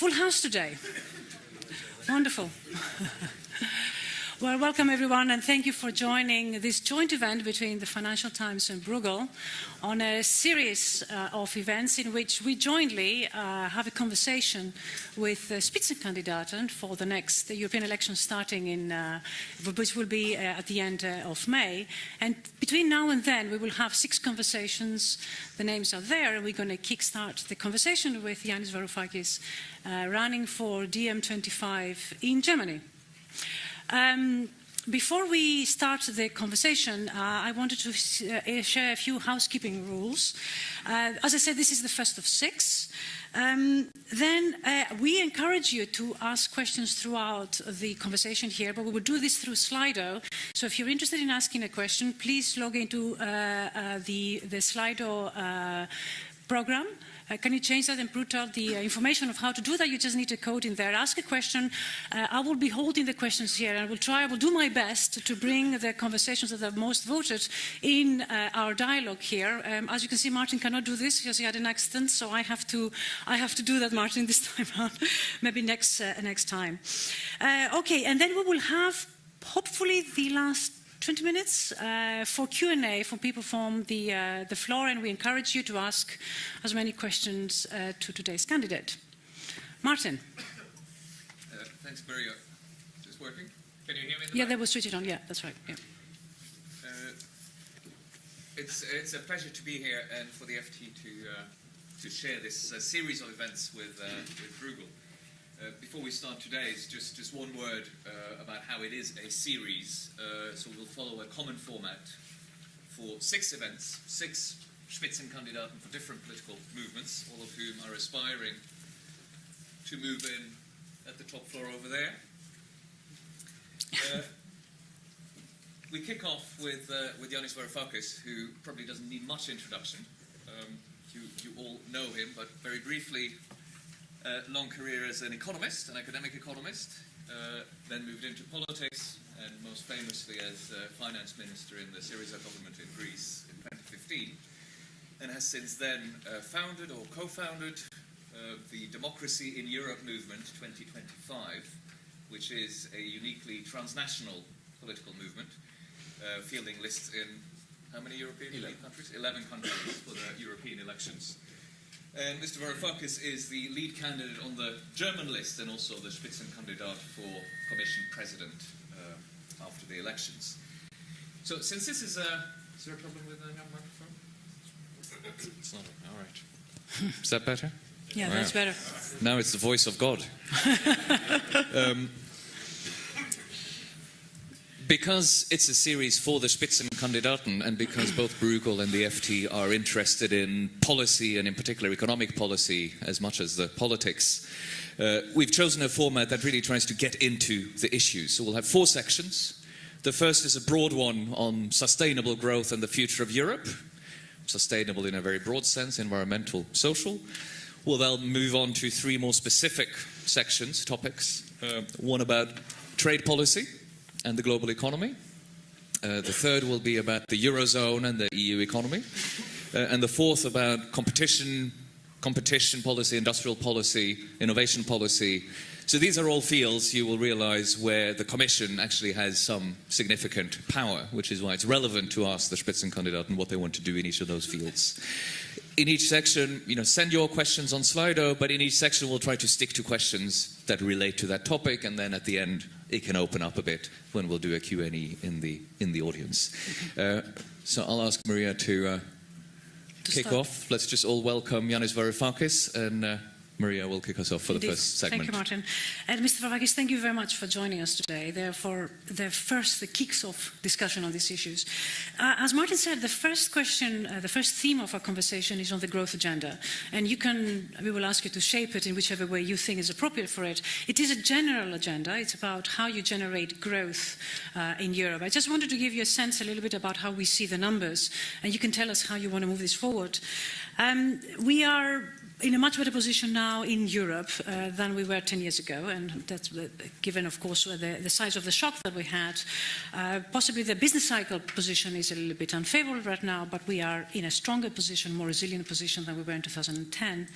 Full house today. Wonderful. Well, welcome everyone, and thank you for joining this joint event between the Financial Times and Bruegel on a series of events in which we jointly have a conversation with Spitzenkandidaten for the next European elections starting in, which will be at the end of May. And between now and then, we will have 6 conversations. The names are there, and we're going to kickstart the conversation with Yanis Varoufakis running for DiEM25 in Germany. Before we start the conversation, I wanted to share a few housekeeping rules. As I said, this is the first of 6. We encourage you to ask questions throughout the conversation here, but we will do this through Slido. So if you're interested in asking a question, please log into the Slido program. Can you change that and put out the information of how to do that? You just need a code in there. Ask a question. I will be holding the questions here, and I will do my best to bring the conversations that are most voted in our dialogue here. As you can see, Martin cannot do this because he had an accident, so I have to do that, Martin, this time around. Maybe next time. Okay, and then we will have hopefully the last 20 minutes for Q&A from people from the floor, and we encourage you to ask as many questions to today's candidate. Martin. Thanks, Maria. Is this working? Can you hear me? Yeah, they will switch it on. Yeah, that's right. Yeah. It's a pleasure to be here and for the FT to share this series of events with Bruegel. Before we start today's, just one word about how it is a series. So we'll follow a common format for 6 events, 6 Spitzenkandidaten for different political movements, all of whom are aspiring to move in at the top floor over there. We kick off with Yanis Varoufakis, who probably doesn't need much introduction. You all know him, but very briefly, long career as an economist, an academic economist, then moved into politics, and most famously as finance minister in the Syriza government in Greece in 2015, and has since then founded or co-founded the Democracy in Europe movement 2025, which is a uniquely transnational political movement, fielding lists in how many European countries? 11 countries for the European elections. And Mr. Varoufakis is the lead candidate on the German list and also the Spitzenkandidat for Commission President after the elections. So since this is there a problem with the microphone? It's not. All right. Is that better? Yeah, that's better. Now it's the voice of God. Because it's a series for the Spitzenkandidaten, and because both Bruegel and the FT are interested in policy, and in particular economic policy, as much as the politics, we've chosen a format that really tries to get into the issues. So we'll have 4 sections. The first is a broad one on sustainable growth and the future of Europe. Sustainable in a very broad sense, environmental, social. We'll then move on to 3 more specific sections, topics. One about trade policy and the global economy. The third will be about the Eurozone and the EU economy. And the fourth about competition policy, industrial policy, innovation policy. So these are all fields, you will realize, where the Commission actually has some significant power, which is why it's relevant to ask the Spitzenkandidaten what they want to do in each of those fields. In each section, send your questions on Slido, but in each section we'll try to stick to questions that relate to that topic, and then at the end it can open up a bit when we'll do a Q&A in the audience. So I'll ask Maria to kick off. Let's just all welcome Yanis Varoufakis, and Maria will kick us off for the first segment. Thank you, Martin. And Mr. Varoufakis, thank you very much for joining us today. Therefore, the kicks off discussion on these issues. As Martin said, the first question, the first theme of our conversation is on the growth agenda. And we will ask you to shape it in whichever way you think is appropriate for it. It is a general agenda. It's about how you generate growth in Europe. I just wanted to give you a sense a little bit about how we see the numbers, and you can tell us how you want to move this forward. We are in a much better position now in Europe than we were 10 years ago, and that's given, of course, the size of the shock that we had. Possibly the business cycle position is a little bit unfavorable right now, but we are in a stronger position, more resilient position than we were in 2010.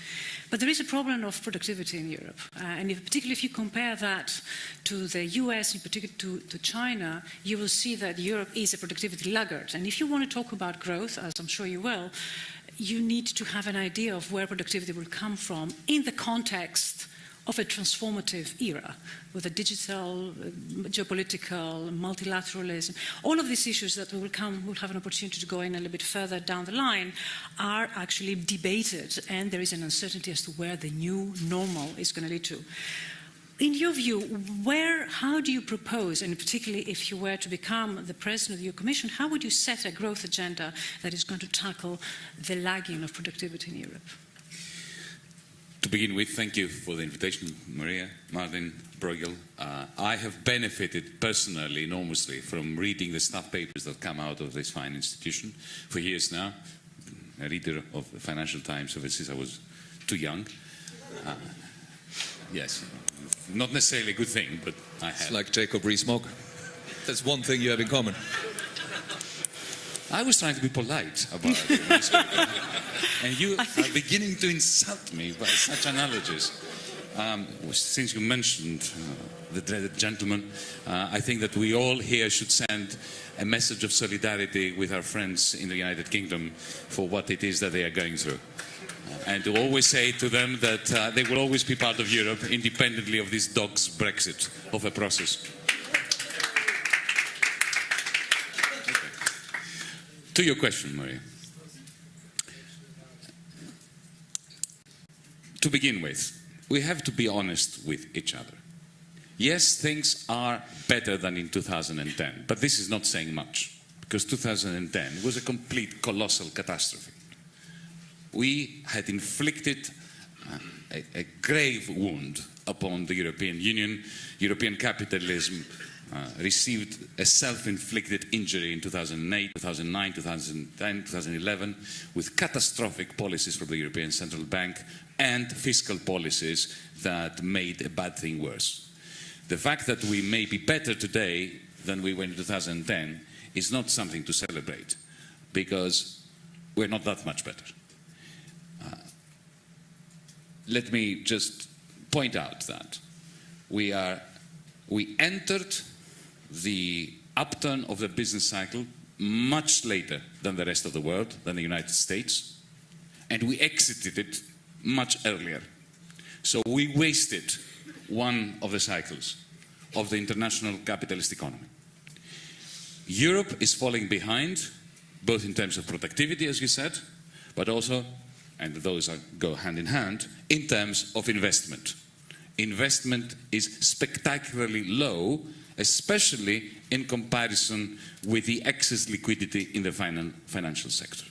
But there is a problem of productivity in Europe, and particularly if you compare that to the US, in particular to China, you will see that Europe is a productivity laggard. And if you want to talk about growth, as I'm sure you will, you need to have an idea of where productivity will come from in the context of a transformative era with a digital, geopolitical, multilateralism. All of these issues that we'll have an opportunity to go in a little bit further down the line are actually debated, and there is an uncertainty as to where the new normal is going to lead to. In your view, how do you propose, and particularly if you were to become the president of the EU Commission, how would you set a growth agenda that is going to tackle the lagging of productivity in Europe? To begin with, thank you for the invitation, Maria, Martin, Bruegel. I have benefited personally enormously from reading the staff papers that come out of this fine institution for years now. A reader of the Financial Times ever since I was too young. Yes. Not necessarily a good thing, but I have. It's like Jacob Rees-Mogg. That's one thing you have in common. I was trying to be polite about it. And you are beginning to insult me by such analogies. Since you mentioned the dreaded gentleman, I think that we all here should send a message of solidarity with our friends in the United Kingdom for what it is that they are going through. And to always say to them that they will always be part of Europe, independently of this dog's Brexit of a process. Okay. To your question, Maria. To begin with, we have to be honest with each other. Yes, things are better than in 2010, but this is not saying much, because 2010 was a complete colossal catastrophe. We had inflicted a grave wound upon the European Union. European capitalism received a self-inflicted injury in 2008, 2009, 2010, 2011, with catastrophic policies from the European Central Bank and fiscal policies that made a bad thing worse. The fact that we may be better today than we were in 2010 is not something to celebrate, because we're not that much better. Let me just point out that we entered the upturn of the business cycle much later than the rest of the world, than the United States, and we exited it much earlier. So we wasted one of the cycles of the international capitalist economy. Europe is falling behind, both in terms of productivity, as you said, but also, and those go hand in hand, in terms of investment. Investment is spectacularly low, especially in comparison with the excess liquidity in the financial sector.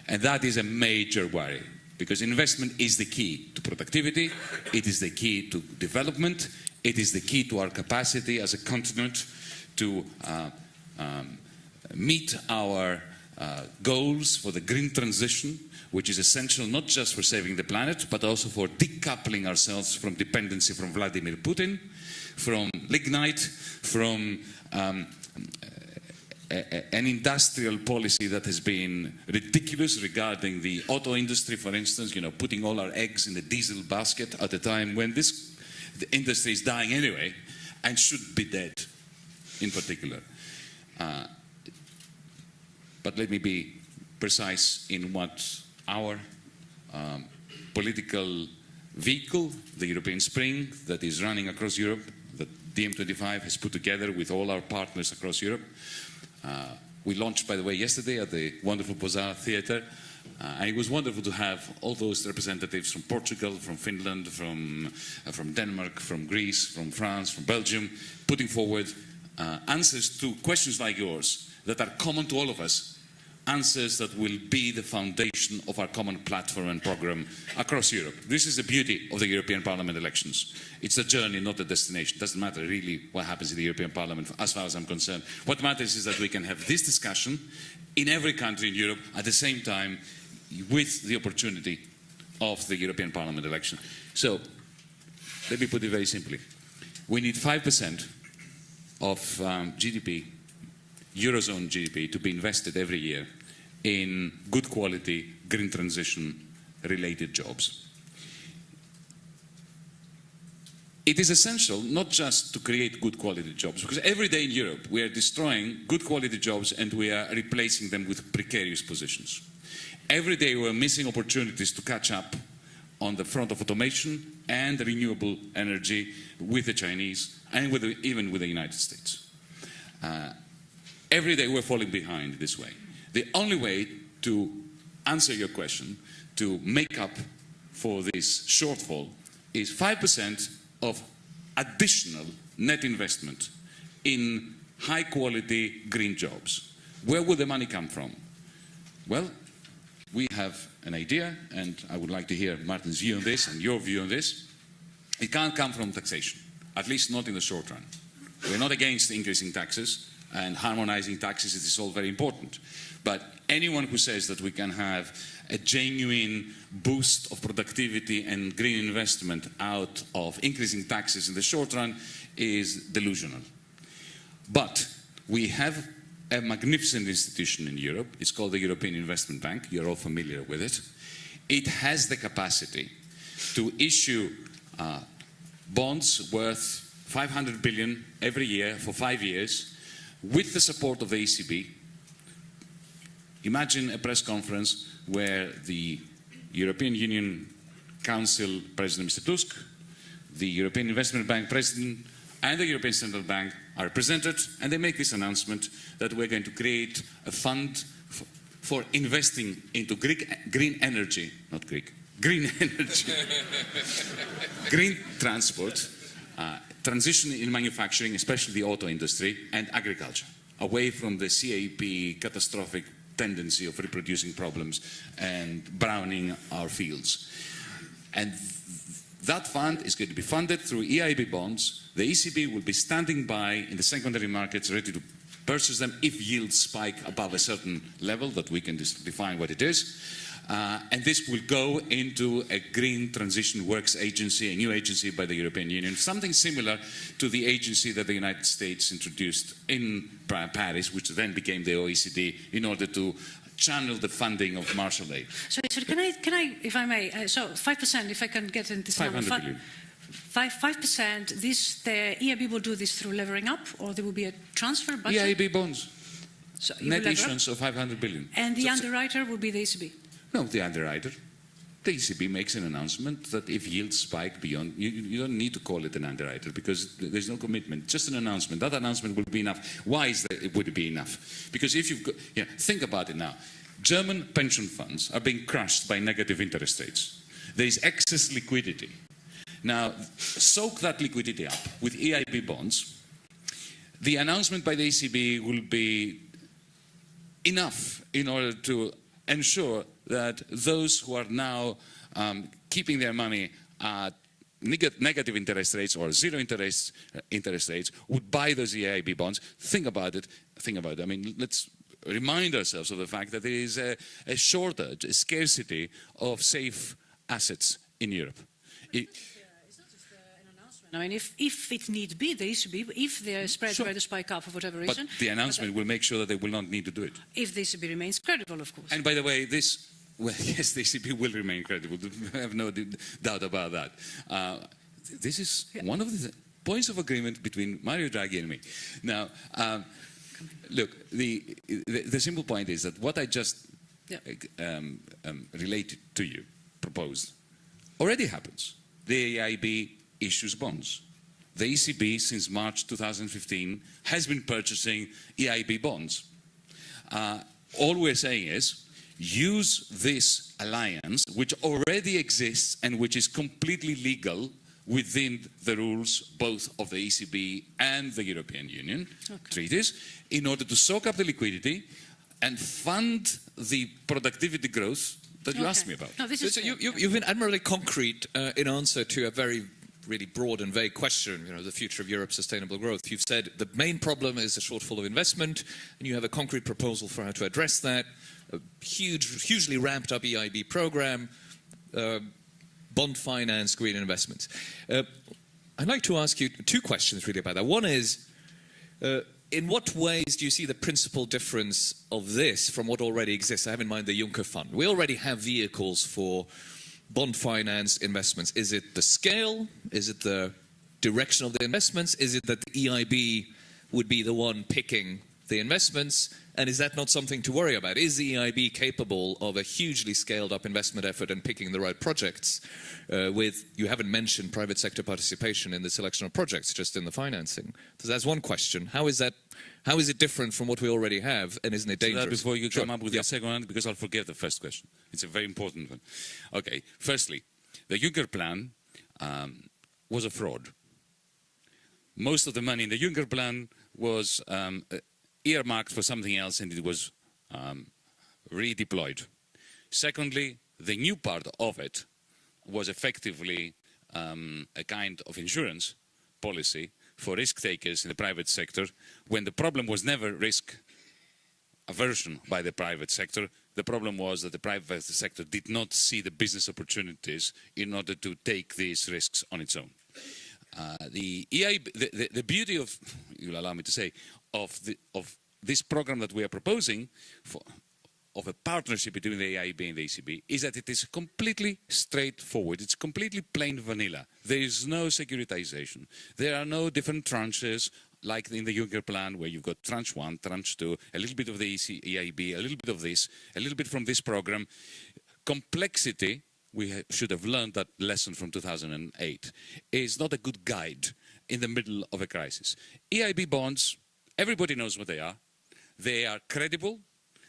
And that is a major worry, because investment is the key to productivity, it is the key to development, it is the key to our capacity as a continent to meet our goals for the green transition, which is essential not just for saving the planet, but also for decoupling ourselves from dependency from Vladimir Putin, from lignite, from an industrial policy that has been ridiculous regarding the auto industry, for instance, putting all our eggs in the diesel basket at a time when the industry is dying anyway and should be dead in particular. But let me be precise in what our political vehicle, the European Spring, that is running across Europe, that DiEM25 has put together with all our partners across Europe. We launched, by the way, yesterday at the wonderful Bozar Theatre, and it was wonderful to have all those representatives from Portugal, from Finland, from Denmark, from Greece, from France, from Belgium, putting forward answers to questions like yours that are common to all of us, answers that will be the foundation of our common platform and program across Europe. This is the beauty of the European Parliament elections. It's a journey, not a destination. It doesn't matter really what happens in the European Parliament, as far as I'm concerned. What matters is that we can have this discussion in every country in Europe at the same time, with the opportunity of the European Parliament election. So, let me put it very simply. We need 5% of GDP, Eurozone GDP, to be invested every year in good quality, green transition related jobs. It is essential not just to create good quality jobs, because every day in Europe we are destroying good quality jobs and we are replacing them with precarious positions. Every day we are missing opportunities to catch up on the front of automation and renewable energy with the Chinese and even with the United States. Every day we're falling behind this way. The only way to answer your question, to make up for this shortfall, is 5% of additional net investment in high-quality green jobs. Where will the money come from? Well, we have an idea, and I would like to hear Martin's view on this and your view on this. It can't come from taxation, at least not in the short run. We're not against increasing taxes, and harmonizing taxes is all very important. But anyone who says that we can have a genuine boost of productivity and green investment out of increasing taxes in the short run is delusional. But we have a magnificent institution in Europe. It's called the European Investment Bank. You're all familiar with it. It has the capacity to issue bonds worth 500 billion every year for 5 years with the support of the ECB. Imagine a press conference where the European Union Council President Mr. Tusk, the European Investment Bank President and the European Central Bank are represented, and they make this announcement that we're going to create a fund for investing into green energy, not Greek, green energy, green transport, transition in manufacturing, especially the auto industry, and agriculture, away from the CAP catastrophic tendency of reproducing problems and browning our fields. And that fund is going to be funded through EIB bonds. The ECB will be standing by in the secondary markets ready to purchase them if yields spike above a certain level that we can define what it is. And this will go into a Green Transition Works Agency, a new agency by the European Union, something similar to the agency that the United States introduced in Paris, which then became the OECD, in order to channel the funding of Marshall Aid. So can I, if I may, so 5%, if I can get into this number. 500 billion. 5%, the EIB will do this through levering up, or there will be a transfer budget? EIB bonds. So Net issuance of 500 billion. And the underwriter will be the ECB? No, the underwriter. The ECB makes an announcement that if yields spike beyond, you don't need to call it an underwriter because there's no commitment, just an announcement. That announcement will be enough. Why is that? It would be enough? Because if you've got, think about it now. German pension funds are being crushed by negative interest rates. There is excess liquidity. Now, soak that liquidity up with EIB bonds. The announcement by the ECB will be enough in order to ensure that those who are now keeping their money at negative interest rates or zero interest rates would buy those EIB bonds. Think about it. I mean, let's remind ourselves of the fact that there is a shortage, a scarcity of safe assets in Europe. It's not just an announcement. I mean, if it need be, the ECB, if the spreads were to spike up for whatever reason. But the announcement will make sure that they will not need to do it. If the ECB remains credible, of course. And by the way, yes, the ECB will remain credible. I have no doubt about that. This is one of the points of agreement between Mario Draghi and me. Now, look, the simple point is that what I just related to you, proposed, already happens. The EIB issues bonds. The ECB, since March 2015, has been purchasing EIB bonds. All we're saying is, use this alliance, which already exists and which is completely legal within the rules both of the ECB and the European Union treaties, in order to soak up the liquidity and fund the productivity growth that you asked me about. No, this is so you've been admirably concrete in answer to a very really broad and vague question, the future of Europe's sustainable growth. You've said the main problem is a shortfall of investment, and you have a concrete proposal for how to address that, a hugely ramped up EIB program, bond finance, green investments. I'd like to ask you two questions really about that. One is, in what ways do you see the principal difference of this from what already exists? I have in mind the Juncker Fund. We already have vehicles for bond finance investments. Is it the scale? Is it the direction of the investments? Is it that the EIB would be the one picking the investments? And is that not something to worry about? Is the EIB capable of a hugely scaled up investment effort and picking the right projects you haven't mentioned private sector participation in the selection of projects, just in the financing. So that's one question. How is it different from what we already have, and isn't it dangerous? So before you come up with the second one, because I'll forget the first question. It's a very important one. Okay, firstly, the Juncker plan was a fraud. Most of the money in the Juncker plan was earmarked for something else, and it was redeployed. Secondly, the new part of it was effectively a kind of insurance policy for risk takers in the private sector, when the problem was never risk aversion by the private sector. The problem was that the private sector did not see the business opportunities in order to take these risks on its own. The EIB, the beauty of, you'll allow me to say, of this program that we are proposing of a partnership between the EIB and the ECB is that it is completely straightforward. It's completely plain vanilla. There is no securitization. There are no different tranches like in the Juncker plan, where you've got tranche 1, tranche 2, a little bit of the EIB, a little bit of this, a little bit from this program. Complexity, we should have learned that lesson from 2008, is not a good guide in the middle of a crisis. EIB bonds, everybody knows what they are. They are credible.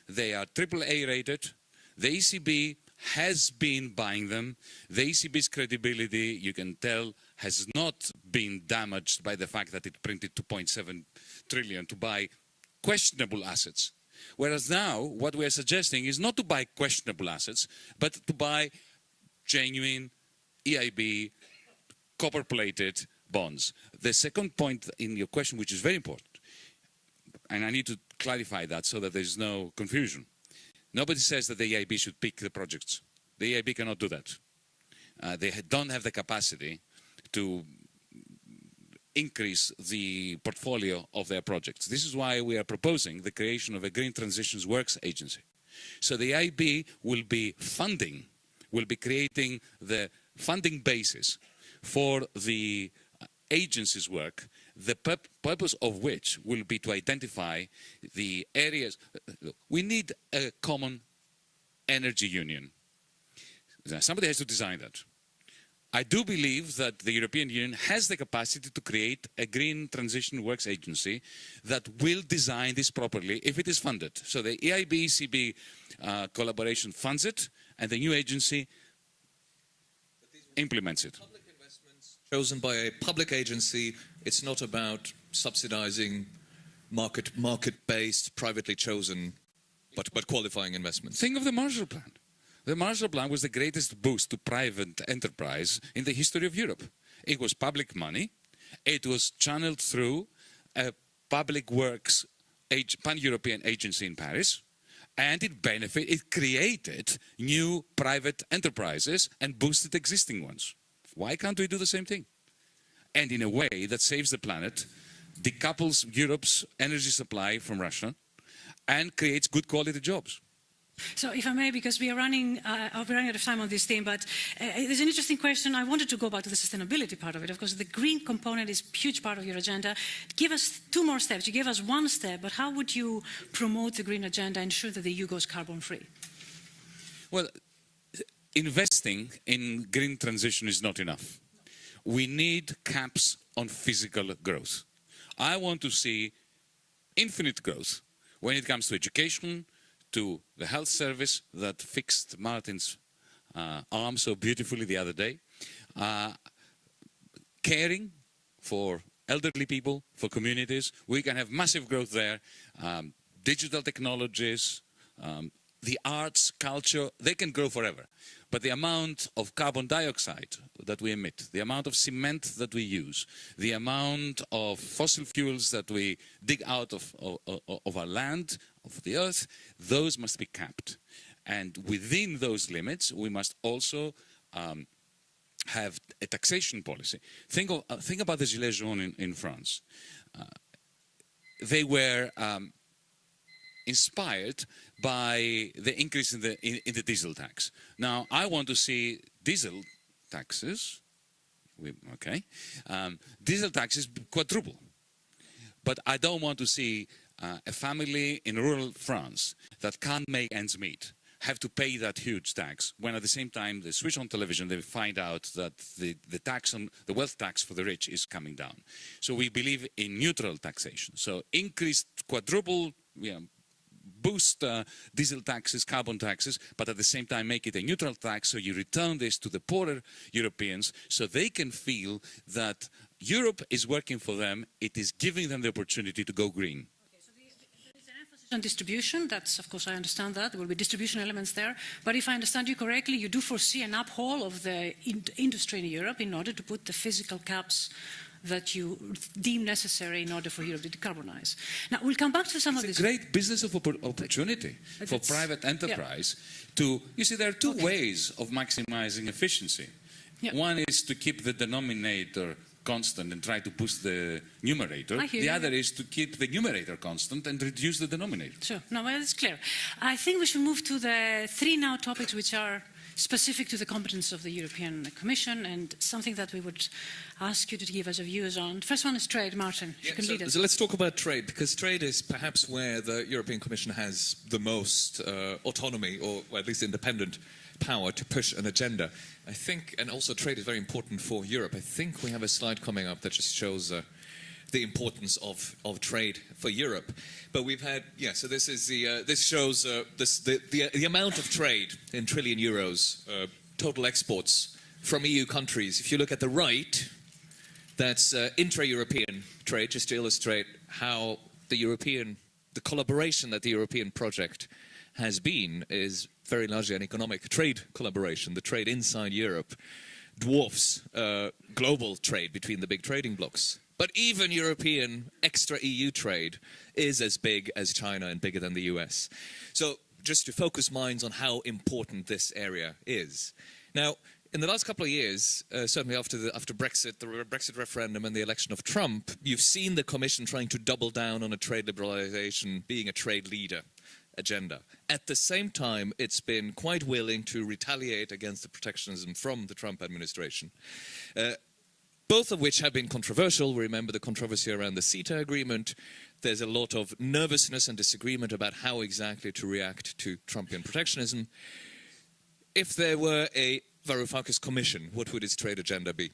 They are AAA rated. The ECB has been buying them. The ECB's credibility, you can tell, has not been damaged by the fact that it printed 2.7 trillion to buy questionable assets. Whereas now, what we are suggesting is not to buy questionable assets, but to buy genuine EIB copper-plated bonds. The second point in your question, which is very important, and I need to clarify that so that there's no confusion. Nobody says that the EIB should pick the projects. The EIB cannot do that. They don't have the capacity to increase the portfolio of their projects. This is why we are proposing the creation of a Green Transitions Works Agency. So the EIB will be creating the funding basis for the agency's work, the purpose of which will be to identify the areas. We need a common energy union. Somebody has to design that. I do believe that the European Union has the capacity to create a Green Transition Works Agency that will design this properly if it is funded. So the EIB-ECB collaboration funds it, and the new agency implements it. Chosen by a public agency. It's not about subsidizing market-based, privately chosen, but qualifying investments. Think of the Marshall Plan. The Marshall Plan was the greatest boost to private enterprise in the history of Europe. It was public money. It was channeled through a public works pan-European agency in Paris. And it created new private enterprises and boosted existing ones. Why can't we do the same thing? And in a way that saves the planet, decouples Europe's energy supply from Russia, and creates good quality jobs. So if I may, because we are running out of time on this theme, but there's an interesting question. I wanted to go back to the sustainability part of it. Of course, the green component is a huge part of your agenda. Give us 2 more steps. You gave us 1 step, but how would you promote the green agenda and ensure that the EU goes carbon-free? Well, investing in green transition is not enough. We need caps on physical growth. I want to see infinite growth when it comes to education, to the health service that fixed Martin's arm so beautifully the other day, caring for elderly people, for communities. We can have massive growth there. Digital technologies, the arts, culture, they can grow forever. But the amount of carbon dioxide that we emit, the amount of cement that we use, the amount of fossil fuels that we dig out of our land, of the earth, those must be capped. And within those limits, we must also have a taxation policy. Think about the Gilets jaunes in France. They were inspired by the increase in the diesel tax. Now, I want to see diesel taxes, diesel taxes quadruple. But I don't want to see a family in rural France that can't make ends meet have to pay that huge tax, when at the same time they switch on television, they find out that the wealth tax for the rich is coming down. So we believe in neutral taxation. So increased quadruple, boost diesel taxes, carbon taxes, but at the same time make it a neutral tax, so you return this to the poorer Europeans so they can feel that Europe is working for them, it is giving them the opportunity to go green. On distribution, that's, of course, I understand that. There will be distribution elements there. But if I understand you correctly, you do foresee an uphaul of the industry in Europe in order to put the physical caps that you deem necessary in order for Europe to decarbonize. Now, we'll come back to some of this. It's a great business opportunity for private enterprise to, you see, there are two ways of maximizing efficiency. One is to keep the denominator constant and try to boost the numerator. The other is to keep the numerator constant and reduce the denominator. Sure, no, well, it's clear. I think we should move to the three now topics which are specific to the competence of the European Commission and something that we would ask you to give us a views on. First one is trade. Martin, you can lead us. So let's talk about trade, because trade is perhaps where the European Commission has the most autonomy, or at least independent power to push an agenda. I think, and also trade is very important for Europe. I think we have a slide coming up that just shows the importance of trade for Europe. But we've had, so this is this shows the amount of trade in trillion euros, total exports from EU countries. If you look at the right, that's intra-European trade, just to illustrate how the collaboration that the European project has been is very largely an economic trade collaboration. The trade inside Europe dwarfs global trade between the big trading blocs. But even European extra-EU trade is as big as China and bigger than the US. So just to focus minds on how important this area is. Now, in the last couple of years, certainly after Brexit, the Brexit referendum and the election of Trump, you've seen the Commission trying to double down on a trade liberalization, being a trade leader agenda. At the same time, it's been quite willing to retaliate against the protectionism from the Trump administration. Both of which have been controversial. We remember the controversy around the CETA agreement. There's a lot of nervousness and disagreement about how exactly to react to Trumpian protectionism. If there were a Varoufakis Commission, what would its trade agenda be?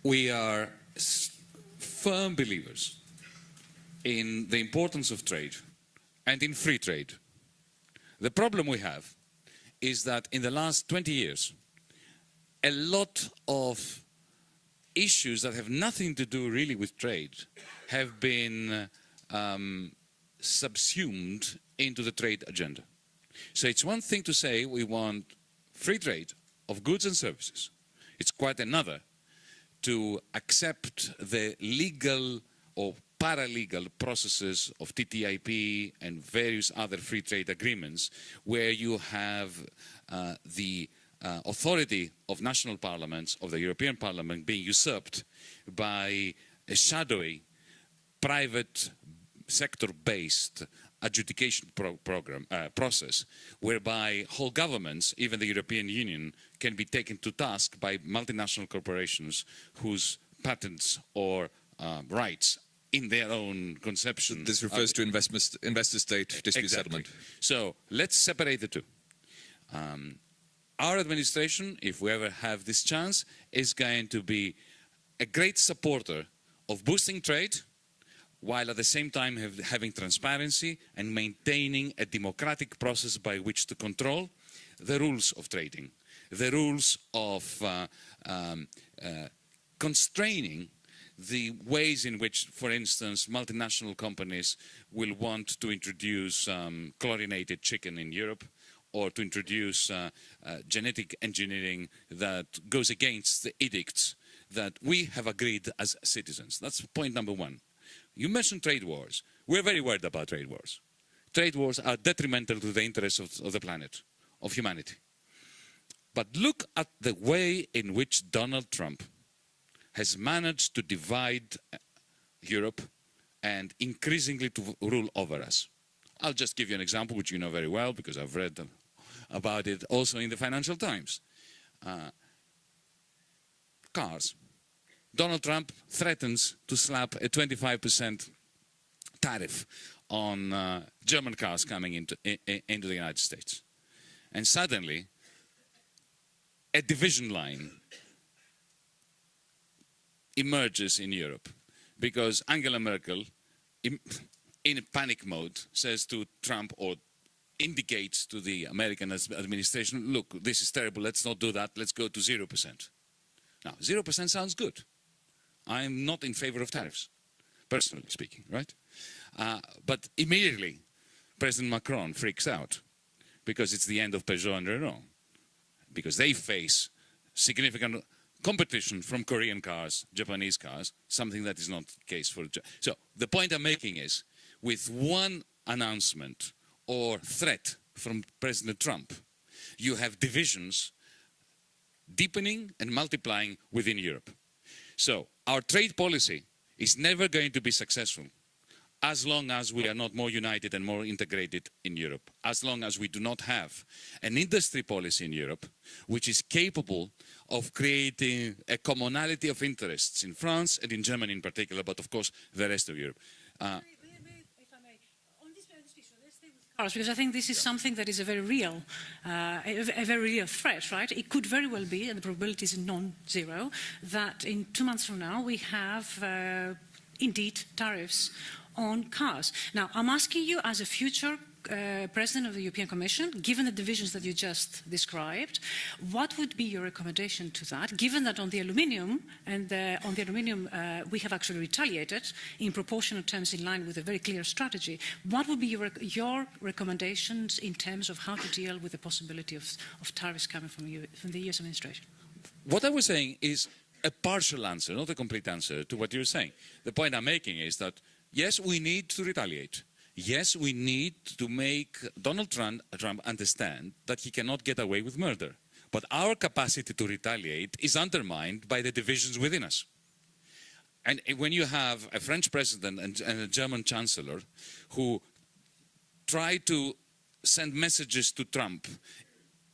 We are firm believers in the importance of trade and in free trade. The problem we have is that in the last 20 years, a lot of issues that have nothing to do really with trade have been subsumed into the trade agenda. So it's one thing to say we want free trade of goods and services. It's quite another to accept the legal or paralegal processes of TTIP and various other free trade agreements where you have the authority of national parliaments, of the European Parliament, being usurped by a shadowy, private sector-based adjudication process, whereby whole governments, even the European Union, can be taken to task by multinational corporations whose patents or rights in their own conception. This refers to investor-state dispute settlement. So let's separate the two. Our administration, if we ever have this chance, is going to be a great supporter of boosting trade, while at the same time having transparency and maintaining a democratic process by which to control the rules of trading, the rules of constraining the ways in which, for instance, multinational companies will want to introduce chlorinated chicken in Europe, or to introduce genetic engineering that goes against the edicts that we have agreed as citizens. That's point number one. You mentioned trade wars. We're very worried about trade wars. trade wars are detrimental to the interests of the planet, of humanity. But look at the way in which Donald Trump has managed to divide Europe and increasingly to rule over us. I'll just give you an example, which you know very well, because I've read about it also in the Financial Times. Cars. Donald Trump threatens to slap a 25% tariff on German cars coming into the United States. And suddenly, a division line emerges in Europe because Angela Merkel, in a panic mode, says to Trump, or indicates to the American administration, look, this is terrible, let's not do that, let's go to 0%. Now, 0% sounds good. I'm not in favor of tariffs, personally speaking, right? But immediately, President Macron freaks out because it's the end of Peugeot and Renault, because they face significant competition from Korean cars, Japanese cars, something that is not the case for... So the point I'm making is, with one announcement or threat from President Trump, you have divisions deepening and multiplying within Europe. So our trade policy is never going to be successful as long as we are not more united and more integrated in Europe, as long as we do not have an industry policy in Europe which is capable of creating a commonality of interests in France and in Germany in particular, but of course the rest of Europe. If I may, on this issue, let's stay with cars, because I think this is something that is a very real threat, right? It could very well be, and the probability is non-zero, that in 2 months from now we have indeed tariffs on cars. Now, I'm asking you, as a future President of the European Commission, given the divisions that you just described, what would be your recommendation to that, given that on the aluminium, we have actually retaliated in proportional terms in line with a very clear strategy. What would be your recommendations in terms of how to deal with the possibility of tariffs coming from the US administration? What I was saying is a partial answer, not a complete answer to what you're saying. The point I'm making is that yes, we need to retaliate. Yes, we need to make Donald Trump understand that he cannot get away with murder. But our capacity to retaliate is undermined by the divisions within us. And when you have a French president and a German chancellor who try to send messages to Trump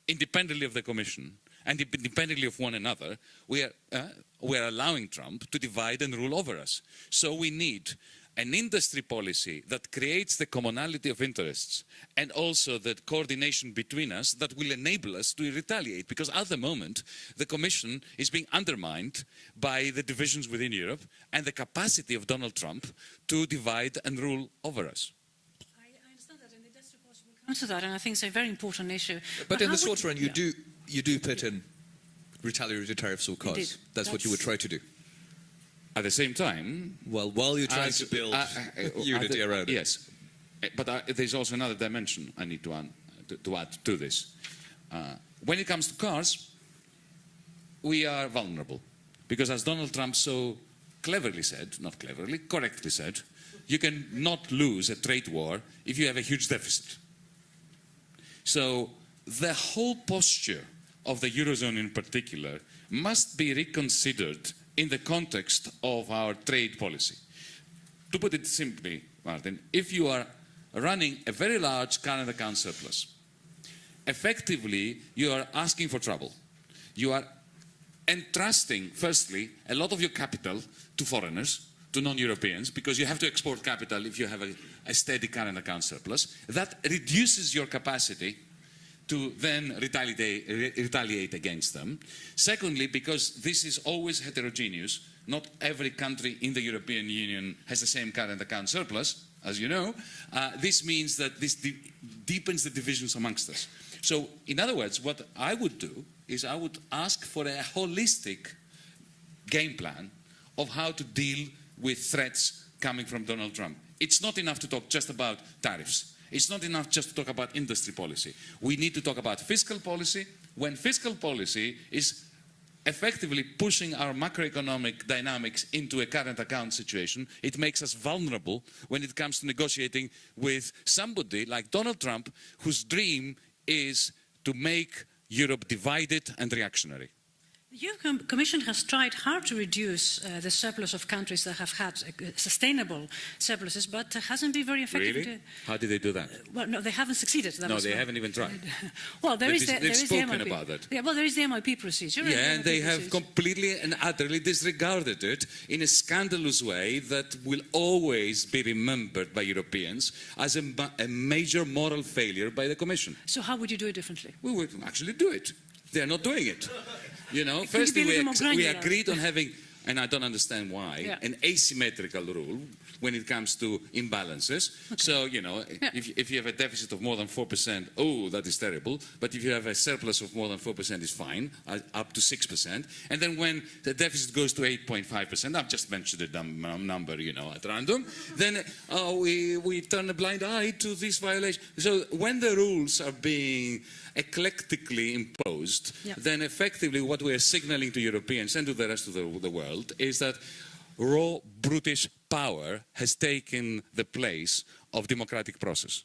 independently of the Commission and independently of one another, we are allowing Trump to divide and rule over us. So we need an industry policy that creates the commonality of interests and also the coordination between us that will enable us to retaliate. Because at the moment, the Commission is being undermined by the divisions within Europe and the capacity of Donald Trump to divide and rule over us. I understand that, and the industry policy will come to that, and I think it's a very important issue. But in the short run, you do put in retaliatory tariffs on cars. That's what you would try to do. At the same time, well, while you're trying to build unity around it. Yes, but there's also another dimension I need to add to this. When it comes to cars, we are vulnerable. Because as Donald Trump so cleverly said, not cleverly, correctly said, you can not lose a trade war if you have a huge deficit. So the whole posture of the Eurozone in particular must be reconsidered in the context of our trade policy. To put it simply, Martin, if you are running a very large current account surplus, effectively you are asking for trouble. You are entrusting, firstly, a lot of your capital to foreigners, to non-Europeans, because you have to export capital if you have a steady current account surplus. That reduces your capacity to then retaliate against them. Secondly, because this is always heterogeneous, not every country in the European Union has the same current account surplus, as you know, this means that this deepens the divisions amongst us. So, in other words, what I would do is I would ask for a holistic game plan of how to deal with threats coming from Donald Trump. It's not enough to talk just about tariffs. It's not enough just to talk about industry policy. We need to talk about fiscal policy when fiscal policy is effectively pushing our macroeconomic dynamics into a current account situation. It makes us vulnerable when it comes to negotiating with somebody like Donald Trump, whose dream is to make Europe divided and reactionary. The European Commission has tried hard to reduce the surplus of countries that have had sustainable surpluses, but hasn't been very effective. Really? How did they do that? Well, no, they haven't succeeded. No, they haven't even tried. Well, they've spoken about that. Yeah, well, there is the MIP procedure. Yeah, and they have completely and utterly disregarded it in a scandalous way that will always be remembered by Europeans as a major moral failure by the Commission. So how would you do it differently? We would actually do it. They're not doing it. You know, Could firstly, we granular? agreed on having, and I don't understand why, an asymmetrical rule when it comes to imbalances. Okay. So, you know, if you have a deficit of more than 4%, oh, that is terrible. But if you have a surplus of more than 4%, it's fine, up to 6%. And then when the deficit goes to 8.5%, I've just mentioned a number, you know, at random, then we turn a blind eye to this violation. So when the rules are being eclectically imposed, then effectively what we are signaling to Europeans and to the rest of the world is that raw brutish power has taken the place of democratic process.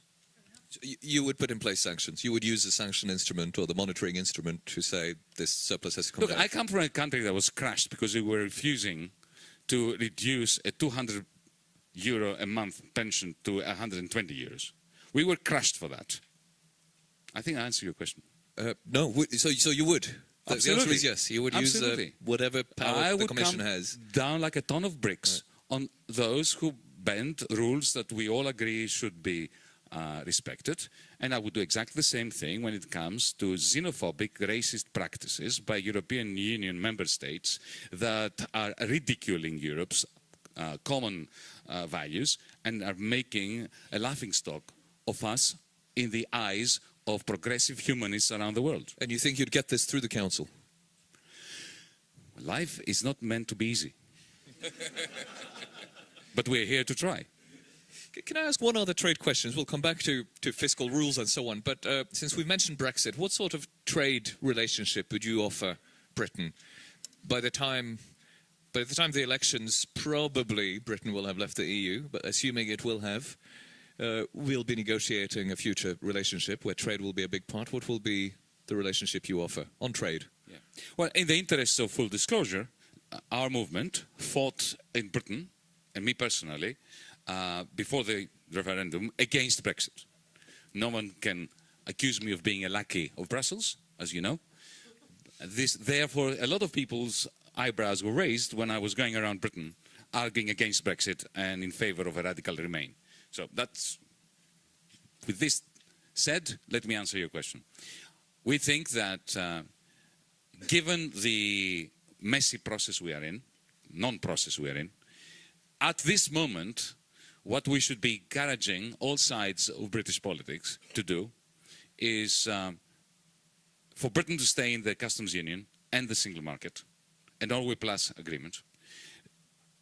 You would put in place sanctions. You would use the sanction instrument or the monitoring instrument to say this surplus has to come Look, down. I come from a country that was crushed because we were refusing to reduce a €200 a month pension to 120 euros. We were crushed for that. I think I answered your question. No, so you would? Absolutely. The answer is yes. You would use whatever power the Commission has. Down like a ton of bricks on those who bend rules that we all agree should be respected. And I would do exactly the same thing when it comes to xenophobic, racist practices by European Union member states that are ridiculing Europe's common values and are making a laughingstock of us in the eyes of progressive humanists around the world. And you think you'd get this through the Council? Life is not meant to be easy. But we're here to try. Can I ask one other trade question? We'll come back to fiscal rules and so on. But since we've mentioned Brexit, what sort of trade relationship would you offer Britain? By the time of the elections, probably Britain will have left the EU, but assuming it will have, we'll be negotiating a future relationship where trade will be a big part. What will be the relationship you offer on trade? Yeah. Well, in the interest of full disclosure, our movement fought in Britain, and me personally, before the referendum, against Brexit. No one can accuse me of being a lackey of Brussels, as you know. Therefore, a lot of people's eyebrows were raised when I was going around Britain arguing against Brexit and in favor of a radical Remain. So that's, with this said, let me answer your question. We think that given the messy process we are in, non-process we are in, at this moment, what we should be encouraging all sides of British politics to do is for Britain to stay in the customs union and the single market and Norway Plus agreement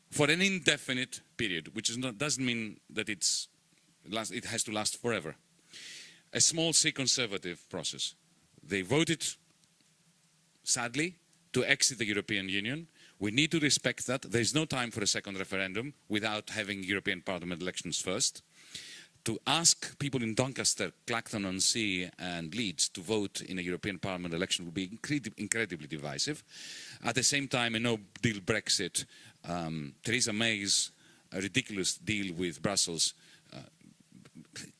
for an indefinite period, which doesn't mean that it has to last forever. A small C conservative process. They voted, sadly, to exit the European Union. We need to respect that. There is no time for a second referendum without having European Parliament elections first. To ask people in Doncaster, Clacton-on-Sea and Leeds to vote in a European Parliament election would be incredibly divisive. At the same time, a no-deal Brexit, Theresa May's ridiculous deal with Brussels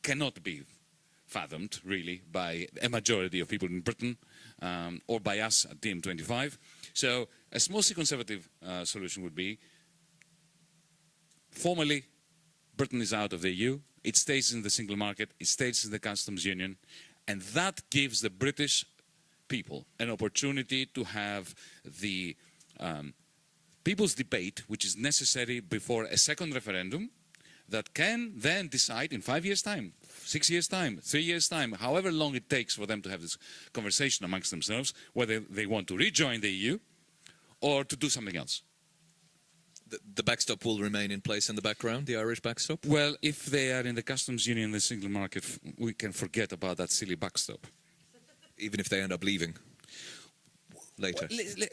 cannot be fathomed, really, by a majority of people in Britain or by us at DiEM25. So a mostly conservative solution would be, formally, Britain is out of the EU, it stays in the single market, it stays in the customs union, and that gives the British people an opportunity to have the people's debate, which is necessary before a second referendum, that can then decide in 5 years' time, 6 years' time, 3 years' time, however long it takes for them to have this conversation amongst themselves, whether they want to rejoin the EU or to do something else. The backstop will remain in place in the background, the Irish backstop? Well, if they are in the customs union and the single market, we can forget about that silly backstop. Even if they end up leaving? later.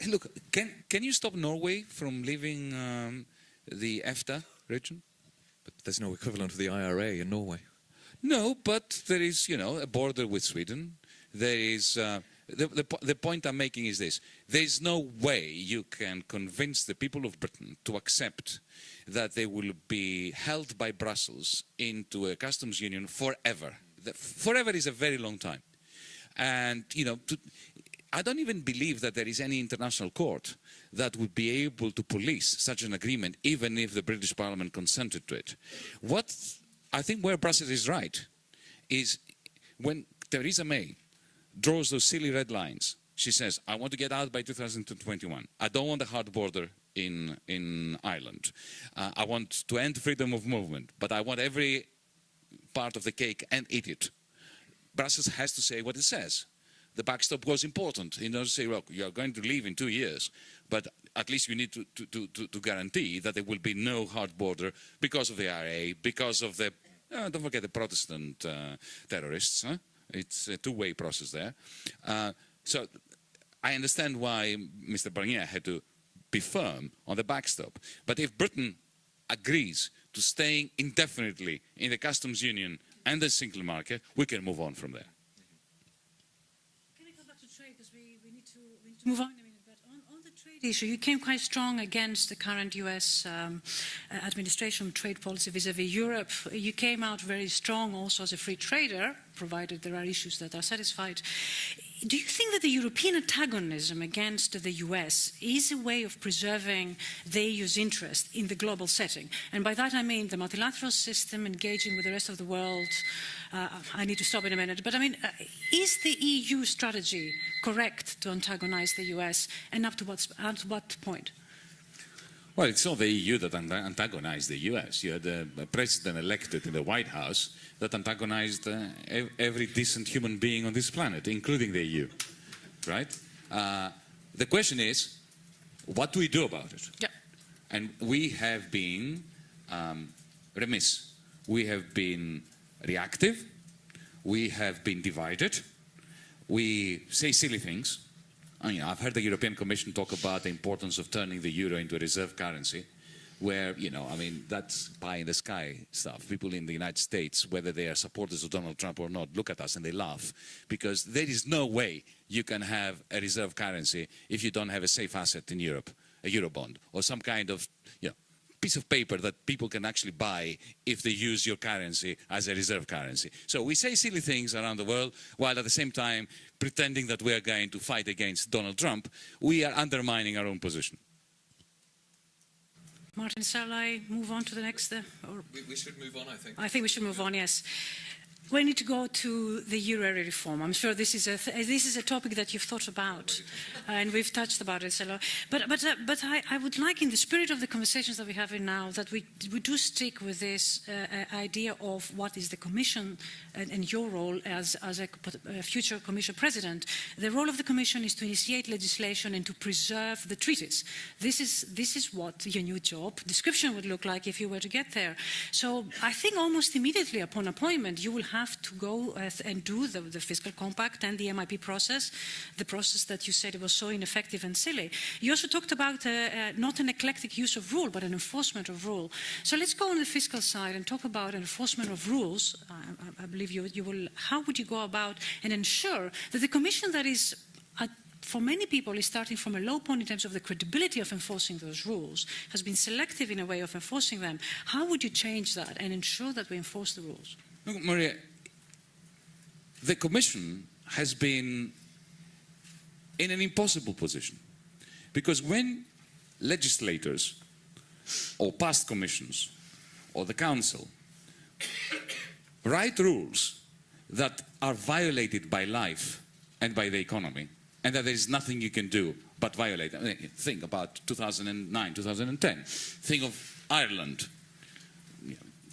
Look, can you stop Norway from leaving the EFTA region? But there's no equivalent of the IRA in Norway. No, but there is, you know, a border with Sweden. There is, the point I'm making is this. There's no way you can convince the people of Britain to accept that they will be held by Brussels into a customs union forever. Forever is a very long time. And, you know, I don't even believe that there is any international court that would be able to police such an agreement, even if the British Parliament consented to it. What I think where Brussels is right is when Theresa May draws those silly red lines. She says, I want to get out by 2021. I don't want a hard border in Ireland. I want to end freedom of movement, but I want every part of the cake and eat it. Brussels has to say what it says. The backstop was important. You know, to say, look, you're going to leave in 2 years, but at least you need to guarantee that there will be no hard border because of the IRA, because of the, don't forget the Protestant terrorists. Huh? It's a two-way process there. So I understand why Mr. Barnier had to be firm on the backstop. But if Britain agrees to staying indefinitely in the customs union and the single market, we can move on from there. Can I go back to trade, because we need to move on in a minute, but on the trade issue, you came quite strong against the current US administration trade policy vis-à-vis Europe. You came out very strong also as a free trader, provided there are issues that are satisfied. Do you think that the European antagonism against the US is a way of preserving the EU's interest in the global setting? And by that I mean the multilateral system engaging with the rest of the world. I need to stop in a minute, but I mean, is the EU strategy correct to antagonize the US, and up to what point? Well, it's not the EU that antagonized the US. You had a president elected in the White House that antagonized every decent human being on this planet, including the EU, right? The question is, what do we do about it? Yeah. And we have been remiss. We have been reactive. We have been divided. We say silly things. You know, I've heard the European Commission talk about the importance of turning the euro into a reserve currency, where, you know, I mean, that's pie in the sky stuff. People in the United States, whether they are supporters of Donald Trump or not, look at us and they laugh, because there is no way you can have a reserve currency if you don't have a safe asset in Europe, a Eurobond, or some kind of, you know, piece of paper that people can actually buy if they use your currency as a reserve currency. So we say silly things around the world, while at the same time pretending that we are going to fight against Donald Trump. We are undermining our own position. Martin, shall I move on to the next? Or We should move on, I think. I think we should move on, yes. We need to go to the euro area reform. I'm sure this is a topic that you've thought about, and we've touched about it a lot. But I would like, in the spirit of the conversations that we're having now, that we do stick with this idea of what is the Commission and your role as a future Commission President. The role of the Commission is to initiate legislation and to preserve the treaties. This is what your new job description would look like if you were to get there. So I think almost immediately upon appointment, you will have to go and do the fiscal compact and the MIP process, the process that you said it was so ineffective and silly. You also talked about not an eclectic use of rule, but an enforcement of rule. So let's go on the fiscal side and talk about enforcement of rules. I believe you will. How would you go about and ensure that the Commission that is for many people is starting from a low point in terms of the credibility of enforcing those rules, has been selective in a way of enforcing them? How would you change that and ensure that we enforce the rules? Look, Maria, the Commission has been in an impossible position, because when legislators or past commissions or the Council write rules that are violated by life and by the economy, and that there is nothing you can do but violate. I mean, think about 2009, 2010. Think of Ireland,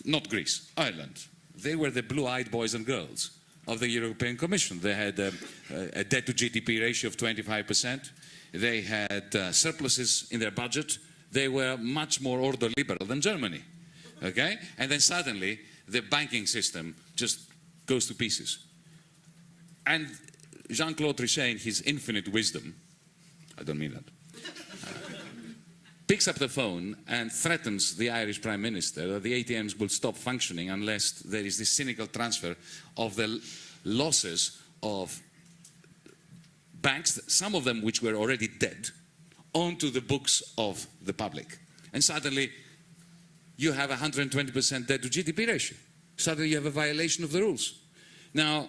not Greece, Ireland. They were the blue-eyed boys and girls of the European Commission. They had a debt-to-GDP ratio of 25%. They had surpluses in their budget. They were much more order-liberal than Germany. Okay? And then suddenly, the banking system just goes to pieces. And Jean-Claude Trichet, in his infinite wisdom, I don't mean that. Picks up the phone and threatens the Irish Prime Minister that the ATMs will stop functioning unless there is this cynical transfer of the losses of banks, some of them which were already dead, onto the books of the public. And suddenly you have a 120% debt to GDP ratio. Suddenly you have a violation of the rules. Now,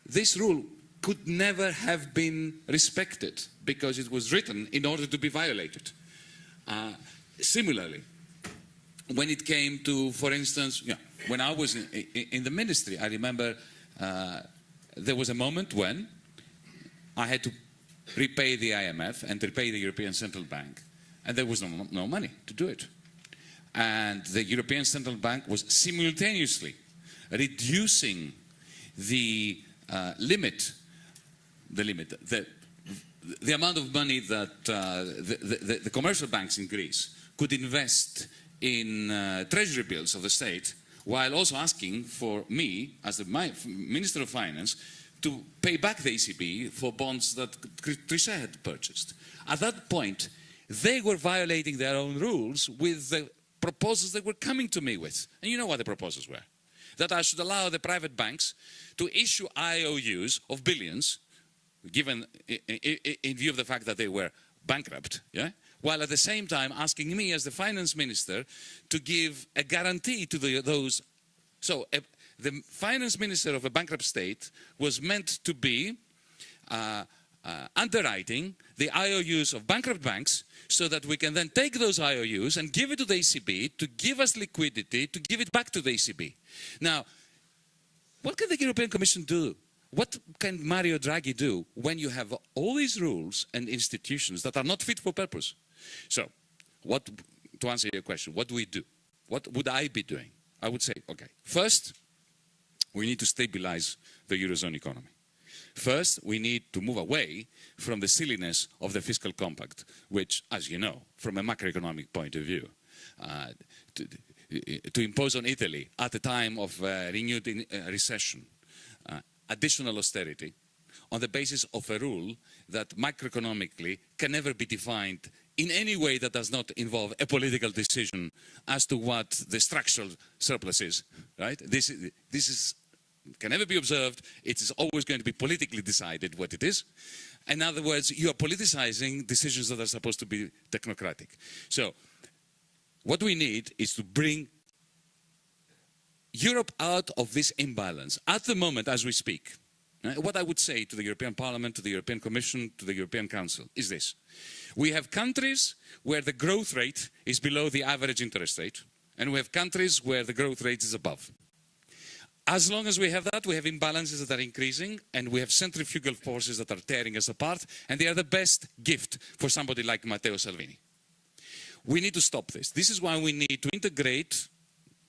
this rule could never have been respected because it was written in order to be violated. Similarly, when it came to, for instance, when I was in the ministry, I remember there was a moment when I had to repay the IMF and repay the European Central Bank, and there was no money to do it. And the European Central Bank was simultaneously reducing the amount of money that the commercial banks in Greece could invest in treasury bills of the state, while also asking for me, as the Minister of Finance, to pay back the ECB for bonds that Trichet had purchased. At that point, they were violating their own rules with the proposals they were coming to me with. And you know what the proposals were? That I should allow the private banks to issue IOUs of billions, given in view of the fact that they were bankrupt, while at the same time asking me as the finance minister to give a guarantee to those. So the finance minister of a bankrupt state was meant to be underwriting the IOUs of bankrupt banks so that we can then take those IOUs and give it to the ECB to give us liquidity, to give it back to the ECB. Now, what can the European Commission do? What can Mario Draghi do when you have all these rules and institutions that are not fit for purpose? So, to answer your question, what do we do? What would I be doing? I would say, okay, first, we need to stabilize the Eurozone economy. First, we need to move away from the silliness of the fiscal compact, which, as you know, from a macroeconomic point of view, to impose on Italy at a time of renewed recession, additional austerity, on the basis of a rule that macroeconomically can never be defined in any way that does not involve a political decision as to what the structural surplus is, right? This can never be observed. It is always going to be politically decided what it is. In other words, you are politicizing decisions that are supposed to be technocratic. So, what we need is to bring Europe out of this imbalance. At the moment, as we speak, what I would say to the European Parliament, to the European Commission, to the European Council is this. We have countries where the growth rate is below the average interest rate, and we have countries where the growth rate is above. As long as we have that, we have imbalances that are increasing, and we have centrifugal forces that are tearing us apart, and they are the best gift for somebody like Matteo Salvini. We need to stop this. This is why we need to integrate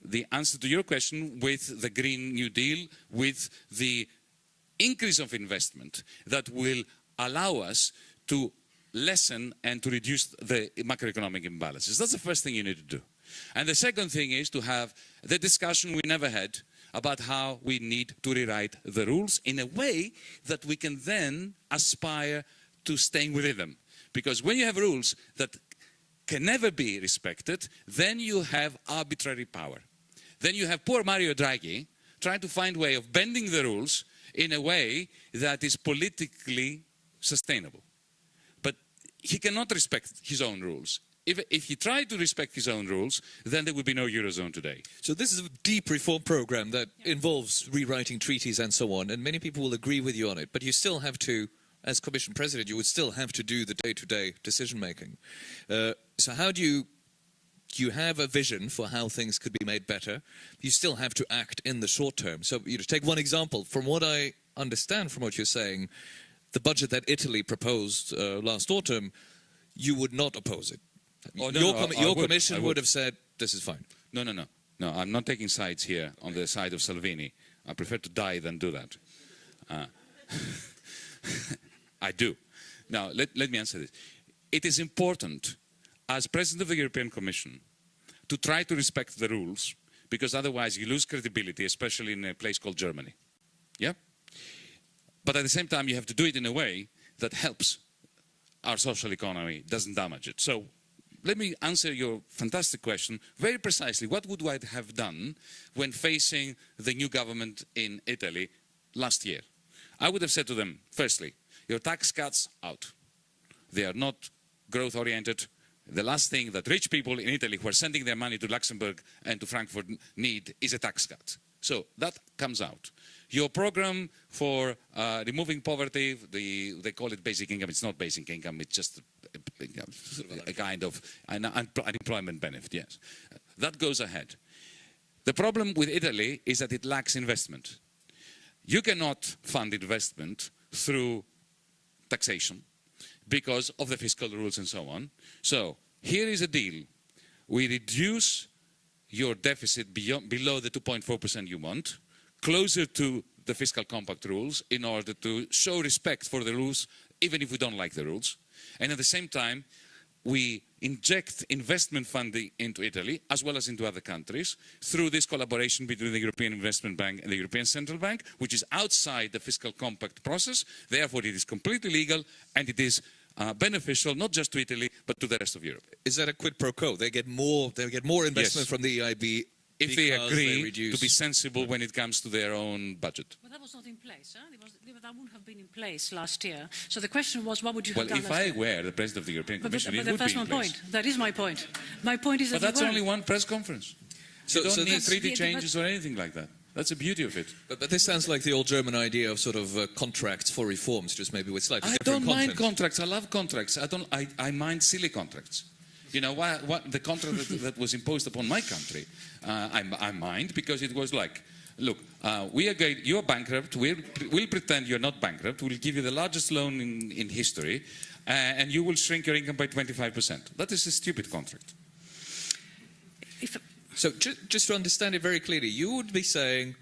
the answer to your question with the Green New Deal, with the increase of investment that will allow us to lessen and to reduce the macroeconomic imbalances. That's the first thing you need to do. And the second thing is to have the discussion we never had about how we need to rewrite the rules in a way that we can then aspire to staying within them. Because when you have rules that can never be respected, then you have arbitrary power. Then you have poor Mario Draghi trying to find a way of bending the rules in a way that is politically sustainable. But he cannot respect his own rules. If he tried to respect his own rules, then there would be no Eurozone today. So this is a deep reform program that involves rewriting treaties and so on, and many people will agree with you on it, but you still have to, as Commission President, you would still have to do the day-to-day decision-making. So how do you have a vision for how things could be made better? You still have to act in the short term. So take one example. From what I understand from what you're saying, the budget that Italy proposed last autumn, you would not oppose it. Oh, your commission would have said, this is fine. No, I'm not taking sides here on the side of Salvini. I prefer to die than do that. I do. Now, let me answer this. It is important, as President of the European Commission, to try to respect the rules, because otherwise you lose credibility, especially in a place called Germany. Yeah? But at the same time, you have to do it in a way that helps our social economy, doesn't damage it. So let me answer your fantastic question very precisely. What would I have done when facing the new government in Italy last year? I would have said to them, firstly, your tax cuts out. They are not growth-oriented. The last thing that rich people in Italy who are sending their money to Luxembourg and to Frankfurt need is a tax cut. So that comes out. Your program for removing poverty, they call it basic income. It's not basic income. It's just a kind of an unemployment benefit, yes. That goes ahead. The problem with Italy is that it lacks investment. You cannot fund investment through taxation because of the fiscal rules and so on. So here is a deal. We reduce your deficit below the 2.4% you want, closer to the fiscal compact rules in order to show respect for the rules, even if we don't like the rules. And at the same time, we inject investment funding into Italy, as well as into other countries, through this collaboration between the European Investment Bank and the European Central Bank, which is outside the fiscal compact process. Therefore, it is completely legal, and it is beneficial not just to Italy, but to the rest of Europe. Is that a quid pro quo? They get more investment Yes. from the EIB If they agree reduce... to be sensible when it comes to their own budget. But that was not in place, huh? That wouldn't have been in place last year. So the question was, what would you Well, have done if last I year? were the President of the European Commission, it would that's be my in place. point. That is my point. My point is that But that's you only weren't. one press conference. You don't need treaty changes or anything like that. That's the beauty of it. But this sounds like the old German idea of sort of contracts for reforms, just maybe with slightly I different don't mind content. contracts. I love contracts. I mind silly contracts. You know, what the contract that was imposed upon my country, I mind because it was like, look, you're bankrupt. We'll pretend you're not bankrupt. We'll give you the largest loan in history, and you will shrink your income by 25%. That is a stupid contract. So just to understand it very clearly, you would be saying,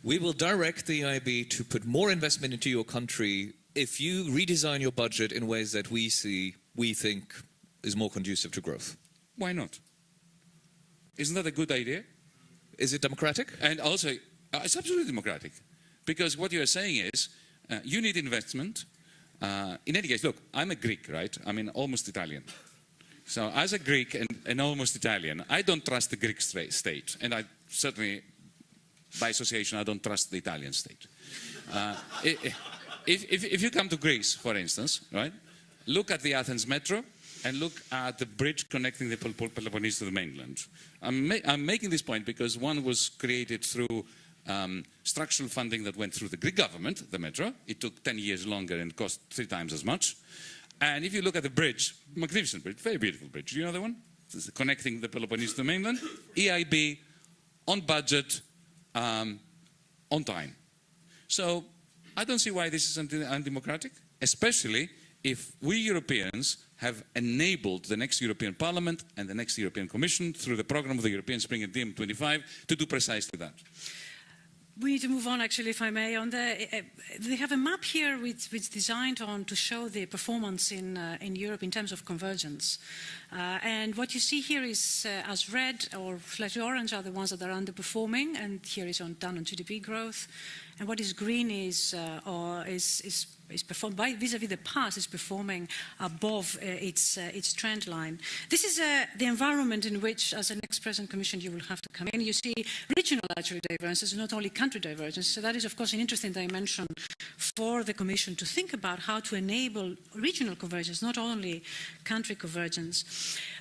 we will direct the EIB to put more investment into your country if you redesign your budget in ways that we think is more conducive to growth. Why not? Isn't that a good idea? Is it democratic? And also, it's absolutely democratic. Because what you're saying is, you need investment. In any case, look, I'm a Greek, right? I mean, almost Italian. So as a Greek and almost Italian, I don't trust the Greek state. And I certainly, by association, I don't trust the Italian state. If you come to Greece, for instance, right? Look at the Athens metro and look at the bridge connecting the Peloponnese to the mainland. I'm making this point because one was created through structural funding that went through the Greek government, the metro. It took 10 years longer and cost 3 times as much. And if you look at the bridge, magnificent bridge, very beautiful bridge. Do you know the one? It's connecting the Peloponnese to the mainland. EIB, on budget, on time. So I don't see why this is undemocratic, especially if we Europeans have enabled the next European Parliament and the next European Commission through the program of the European Spring and DiEM25 to do precisely that. We need to move on, actually, if I may. They have a map here which is designed to show the performance in Europe in terms of convergence. And what you see here is, as red or slightly orange are the ones that are underperforming, and here is done on GDP growth. And what is green is performed vis-à-vis the past, is performing above its trend line. This is the environment in which, as an ex-President Commission, you will have to come in. You see regional actually divergences, not only country divergence. So that is, of course, an interesting dimension for the Commission to think about how to enable regional convergence, not only country convergence.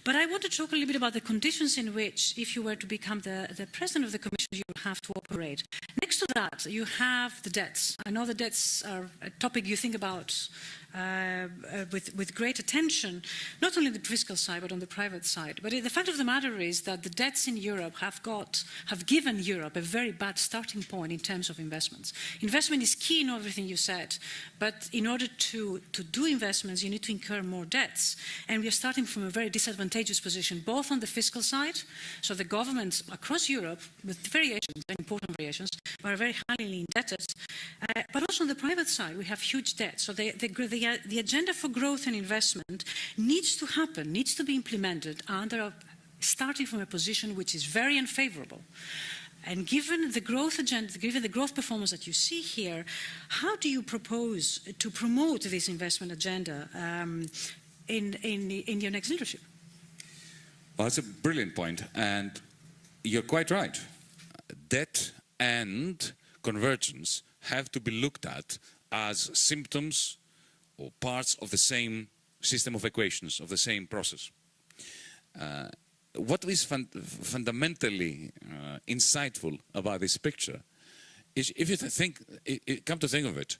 But I want to talk a little bit about the conditions in which, if you were to become the President of the Commission, you will have to operate. Next to that, you have the debts. I know the debts are a topic you think about with great attention, not only on the fiscal side, but on the private side. But the fact of the matter is that the debts in Europe have given Europe a very bad starting point in terms of investments. Investment is key in everything you said, but in order to do investments, you need to incur more debts. And we are starting from a very disadvantageous position, both on the fiscal side, so the governments across Europe, with variations, very important variations, are very highly indebted, but also on the private side, we have huge debts. So the agenda for growth and investment needs to happen, needs to be implemented starting from a position which is very unfavorable. And given the growth agenda, given the growth performance that you see here, how do you propose to promote this investment agenda in your next leadership? Well, that's a brilliant point, and you're quite right. Debt and convergence have to be looked at as symptoms or parts of the same system of equations, of the same process. What is fundamentally insightful about this picture is, if you come to think of it,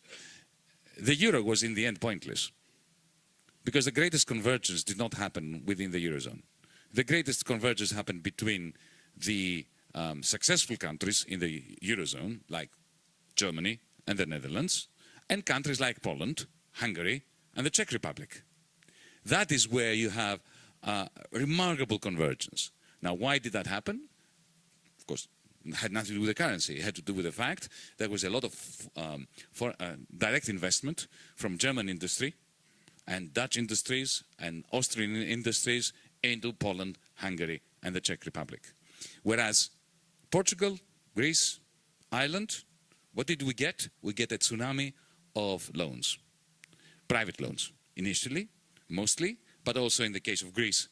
the euro was in the end pointless, because the greatest convergence did not happen within the eurozone. The greatest convergence happened between the successful countries in the eurozone, like Germany and the Netherlands, and countries like Poland, Hungary, and the Czech Republic. That is where you have remarkable convergence. Now, why did that happen? Of course, it had nothing to do with the currency. It had to do with the fact there was a lot of direct investment from German industry and Dutch industries and Austrian industries into Poland, Hungary, and the Czech Republic. Whereas Portugal, Greece, Ireland, what did we get? We get a tsunami of loans, private loans, initially, mostly, but also in the case of Greece,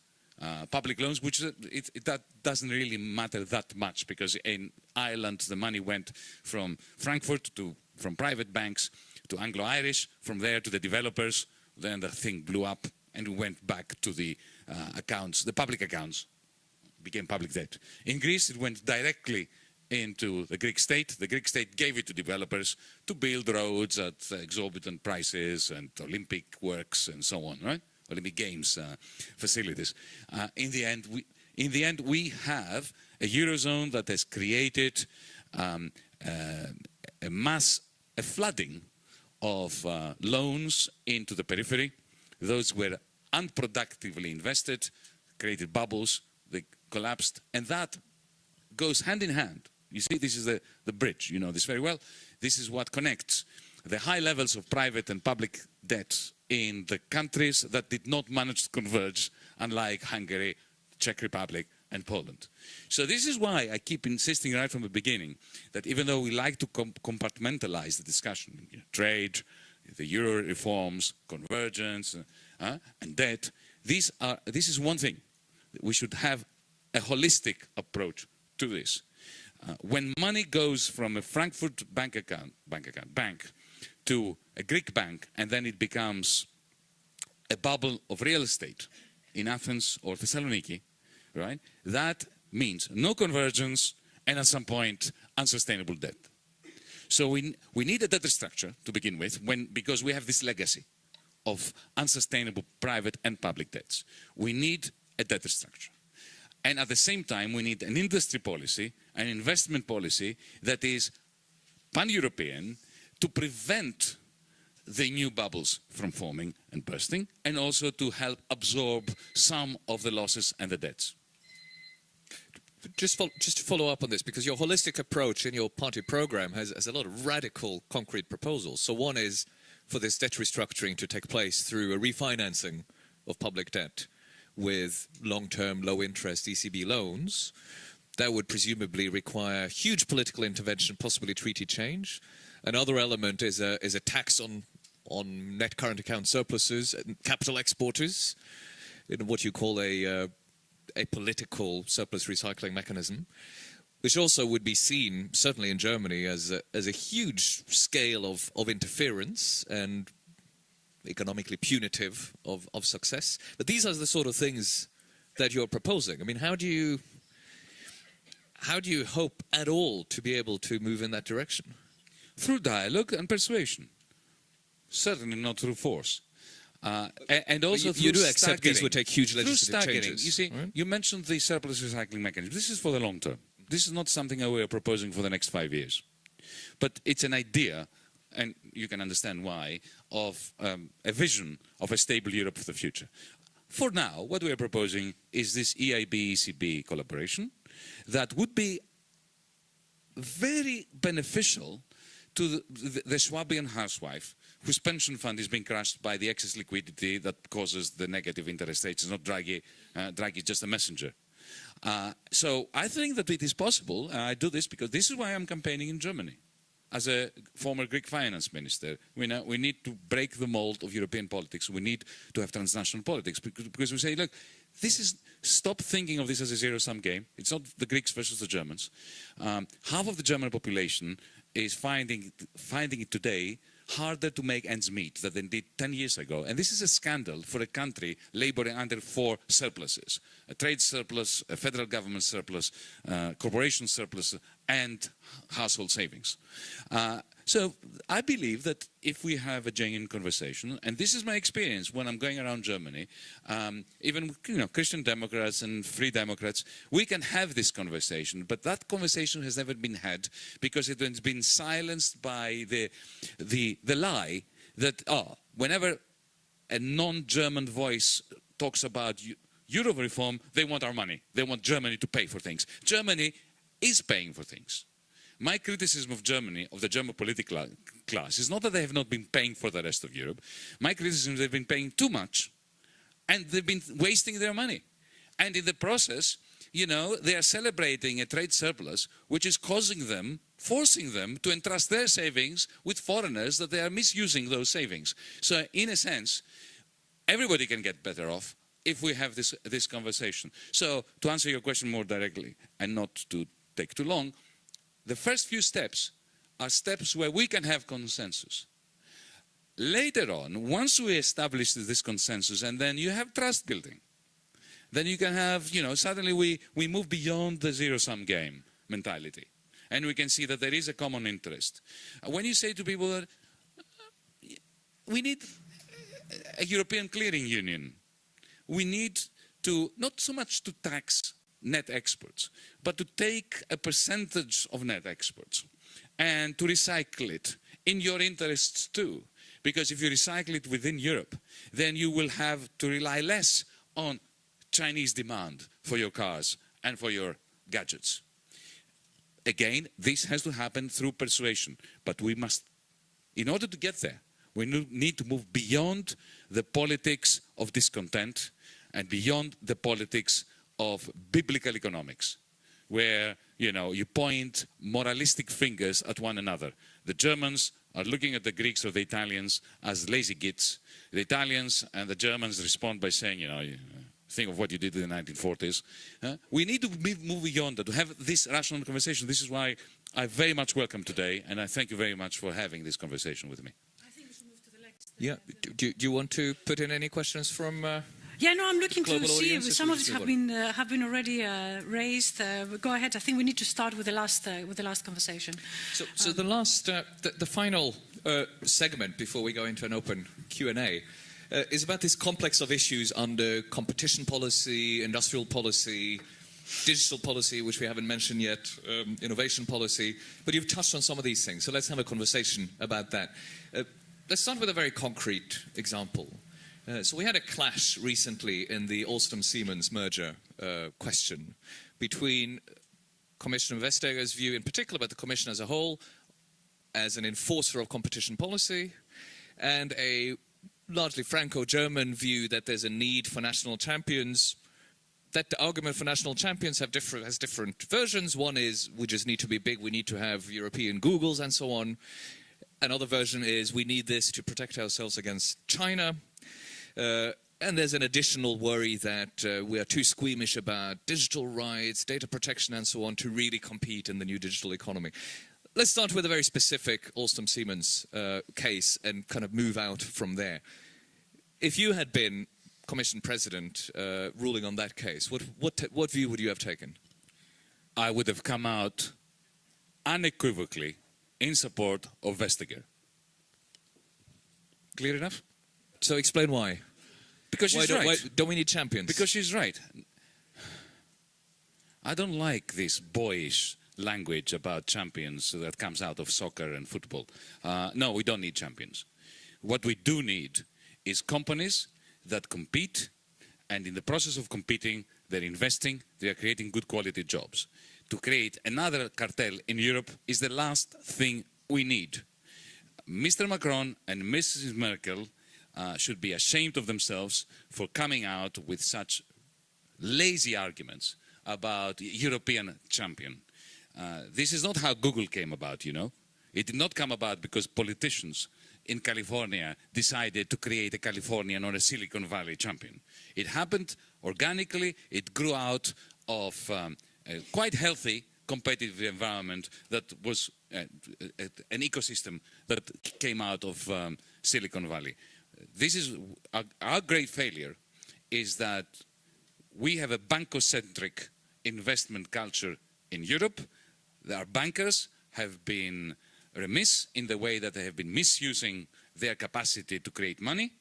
public loans, which that doesn't really matter that much, because in Ireland the money went from Frankfurt from private banks to Anglo-Irish, from there to the developers, then the thing blew up and we went back to the accounts, the public accounts, became public debt. In Greece it went directly into the Greek state. The Greek state gave it to developers to build roads at exorbitant prices and Olympic works and so on, right? Olympic Games facilities. In the end, we have a eurozone that has created a flooding of loans into the periphery. Those were unproductively invested, created bubbles, they collapsed, and that goes hand in hand. You see, this is the bridge, you know this very well. This is what connects the high levels of private and public debt in the countries that did not manage to converge, unlike Hungary, Czech Republic, and Poland. So this is why I keep insisting right from the beginning that even though we like to compartmentalize the discussion, you know, trade, the euro reforms, convergence, and debt, this is one thing. We should have a holistic approach to this. When money goes from a Frankfurt bank to a Greek bank, and then it becomes a bubble of real estate in Athens or Thessaloniki, right? That means no convergence and at some point unsustainable debt. So we need a debt structure to begin with, because we have this legacy of unsustainable private and public debts. We need a debt structure. And at the same time, we need an industry policy, an investment policy that is pan-European to prevent the new bubbles from forming and bursting, and also to help absorb some of the losses and the debts. Just to follow up on this, because your holistic approach in your party program has a lot of radical, concrete proposals. So one is for this debt restructuring to take place through a refinancing of public debt with long-term, low-interest ECB loans. That would presumably require huge political intervention, possibly treaty change. Another element is a tax on net current account surpluses and capital exporters, in what you call a political surplus recycling mechanism, which also would be seen, certainly in Germany, as a huge scale of interference and economically punitive of success. But these are the sort of things that you're proposing. I mean, how do you hope at all to be able to move in that direction? Through dialogue and persuasion. Certainly not through force. And also you do accept these would take huge legislative changes. You see, right? You mentioned the surplus recycling mechanism. This is for the long term. This is not something that we are proposing for the next 5 years. But it's an idea, and you can understand why, of a vision of a stable Europe for the future. For now, what we are proposing is this EIB-ECB collaboration that would be very beneficial to the Swabian housewife whose pension fund is being crushed by the excess liquidity that causes the negative interest rates. It's not Draghi. Draghi is just a messenger. So I think that it is possible, and I do this because this is why I'm campaigning in Germany. as a former Greek finance minister, we need to break the mold of European politics. We need to have transnational politics because we say, look, stop thinking of this as a zero-sum game. It's not the Greeks versus the Germans. Half of the German population is finding it today harder to make ends meet than they did 10 years ago. And this is a scandal for a country laboring under 4 surpluses: a trade surplus, a federal government surplus, corporation surplus, and household savings. So I believe that if we have a genuine conversation, and this is my experience when I'm going around Germany, even Christian Democrats and Free Democrats, we can have this conversation, but that conversation has never been had because it has been silenced by the lie that whenever a non-German voice talks about Euro reform, they want our money. They want Germany to pay for things. Germany is paying for things. My criticism of Germany, of the German political class, is not that they have not been paying for the rest of Europe. My criticism is they've been paying too much and they've been wasting their money. And in the process, they are celebrating a trade surplus which is forcing them to entrust their savings with foreigners, that they are misusing those savings. So in a sense, everybody can get better off if we have this conversation. So to answer your question more directly and not to take too long, the first few steps are steps where we can have consensus. Later on, once we establish this consensus and then you have trust building, then you can have, suddenly we move beyond the zero-sum game mentality. And we can see that there is a common interest. When you say to people that we need a European clearing union, we need to, not so much to tax net exports, but to take a percentage of net exports and to recycle it in your interests too. Because if you recycle it within Europe, then you will have to rely less on Chinese demand for your cars and for your gadgets. Again, this has to happen through persuasion, but we must, in order to get there, we need to move beyond the politics of discontent and beyond the politics of biblical economics, where, you point moralistic fingers at one another. The Germans are looking at the Greeks or the Italians as lazy gits. The Italians and the Germans respond by saying, think of what you did in the 1940s. We need to move beyond that, to have this rational conversation. This is why I very much welcome today, and I thank you very much for having this conversation with me. I think we should move to the next. Yeah. Do you want to put in any questions from... Yeah, no, I'm looking to see if audience, some of these have been already raised. Go ahead. I think we need to start with the last conversation. So the last, the final segment before we go into an open Q&A is about this complex of issues under competition policy, industrial policy, digital policy, which we haven't mentioned yet, innovation policy. But you've touched on some of these things, so let's have a conversation about that. Let's start with a very concrete example. So we had a clash recently in the Alstom-Siemens merger question between Commissioner Vestager's view in particular, but the Commission as a whole, as an enforcer of competition policy, and a largely Franco-German view that there's a need for national champions. That the argument for national champions has different versions. One is we just need to be big, we need to have European Googles and so on. Another version is we need this to protect ourselves against China. And there's an additional worry that we are too squeamish about digital rights, data protection and so on to really compete in the new digital economy. Let's start with a very specific Alstom-Siemens case and kind of move out from there. If you had been Commission President ruling on that case, what view would you have taken? I would have come out unequivocally in support of Vestager. Clear enough? So explain why. Because she's right. Why don't we need champions? Because she's right. I don't like this boyish language about champions that comes out of soccer and football. No, we don't need champions. What we do need is companies that compete, and in the process of competing, they're investing, they are creating good quality jobs. To create another cartel in Europe is the last thing we need. Mr. Macron and Mrs. Merkel should be ashamed of themselves for coming out with such lazy arguments about European champion. This is not how Google came about, It did not come about because politicians in California decided to create a Californian or a Silicon Valley champion. It happened organically. It grew out of a quite healthy competitive environment that was an ecosystem that came out of Silicon Valley. This is our great failure, is that we have a bankocentric investment culture in Europe. Our bankers have been remiss in the way that they have been misusing their capacity to create money,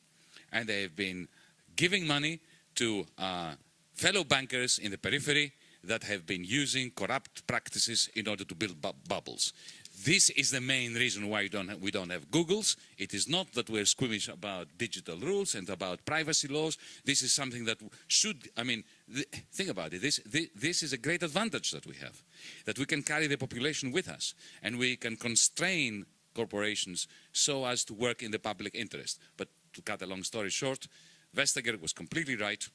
and they have been giving money to fellow bankers in the periphery that have been using corrupt practices in order to build bubbles. This is the main reason why we don't have Googles. It is not that we're squeamish about digital rules and about privacy laws. This is something that should, I mean, think about it. This is a great advantage that we have, that we can carry the population with us, and we can constrain corporations so as to work in the public interest. But to cut a long story short, Vestager was completely right.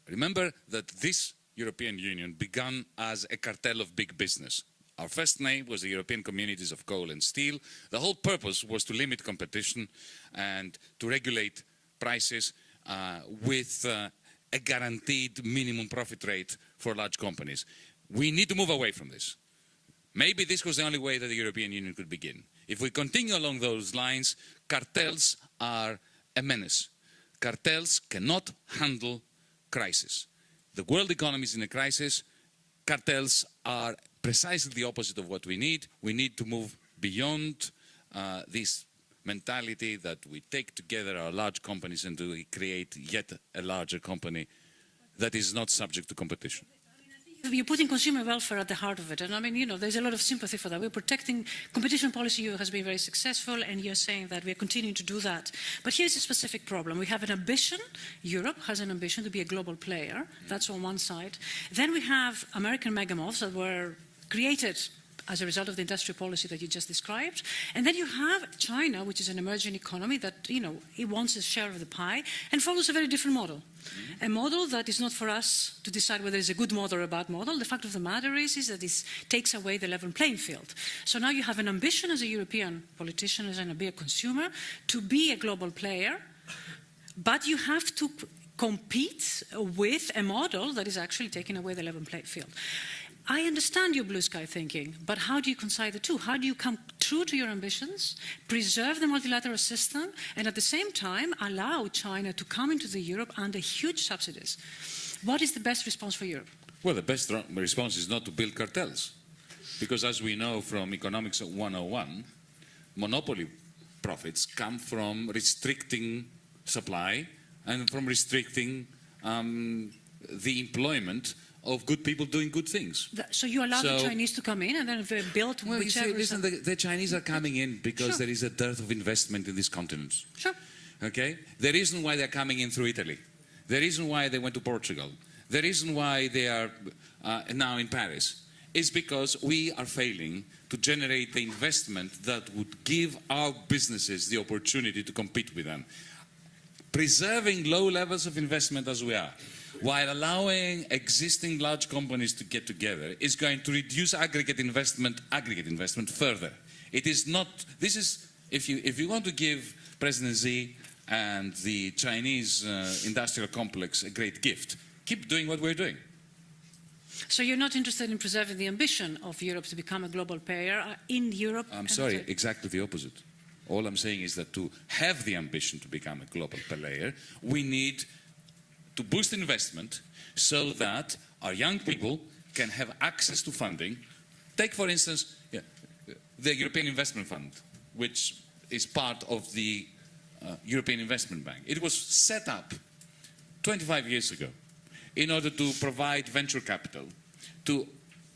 Remember that this European Union began as a cartel of big business. Our first name was the European Communities of Coal and Steel. The whole purpose was to limit competition and to regulate prices with a guaranteed minimum profit rate for large companies. We need to move away from this. Maybe this was the only way that the European Union could begin. If we continue along those lines, cartels are a menace. Cartels cannot handle crisis. The world economy is in a crisis. Cartels are precisely the opposite of what we need. We need to move beyond this mentality that we take together our large companies and we create yet a larger company that is not subject to competition. You're putting consumer welfare at the heart of it. And I mean, you know, there's a lot of sympathy for that. We're protecting competition policy has been very successful, and you're saying that we're continuing to do that. But here's a specific problem. We have an ambition. Europe has an ambition to be a global player. That's on one side. Then we have American megamoths that were created as a result of the industrial policy that you just described. And then you have China, which is an emerging economy that, you know, it wants a share of the pie and follows a very different model. A model that is not for us to decide whether it's a good model or a bad model. The fact of the matter is that it takes away the level playing field. So now you have an ambition as a European politician, as a consumer, to be a global player, but you have to compete with a model that is actually taking away the level playing field. I understand your blue sky thinking, but how do you reconcile the two? How do you come true to your ambitions, preserve the multilateral system, and at the same time allow China to come into the Europe under huge subsidies? What is the best response for Europe? Well, the best response is not to build cartels. Because as we know from Economics 101, monopoly profits come from restricting supply and from restricting the employment of good people doing good things. So you allow the Chinese to come in and then they build well, whichever... You see, listen, the Chinese are coming in because Sure. there is a dearth of investment in this continent. Sure. Okay? The reason why they're coming in through Italy, the reason why they went to Portugal, the reason why they are now in Paris is because we are failing to generate the investment that would give our businesses the opportunity to compete with them. Preserving low levels of investment as we are, while allowing existing large companies to get together, is going to reduce aggregate investment further. It is not, this is, if you want to give President Xi and the Chinese industrial complex a great gift, keep doing what we're doing. So you're not interested in preserving the ambition of Europe to become a global player in Europe? I'm sorry, exactly the opposite. All I'm saying is that to have the ambition to become a global player, we need to boost investment so that our young people can have access to funding. Take, for instance, the European Investment Fund, which is part of the European Investment Bank. It was set up 25 years ago in order to provide venture capital, to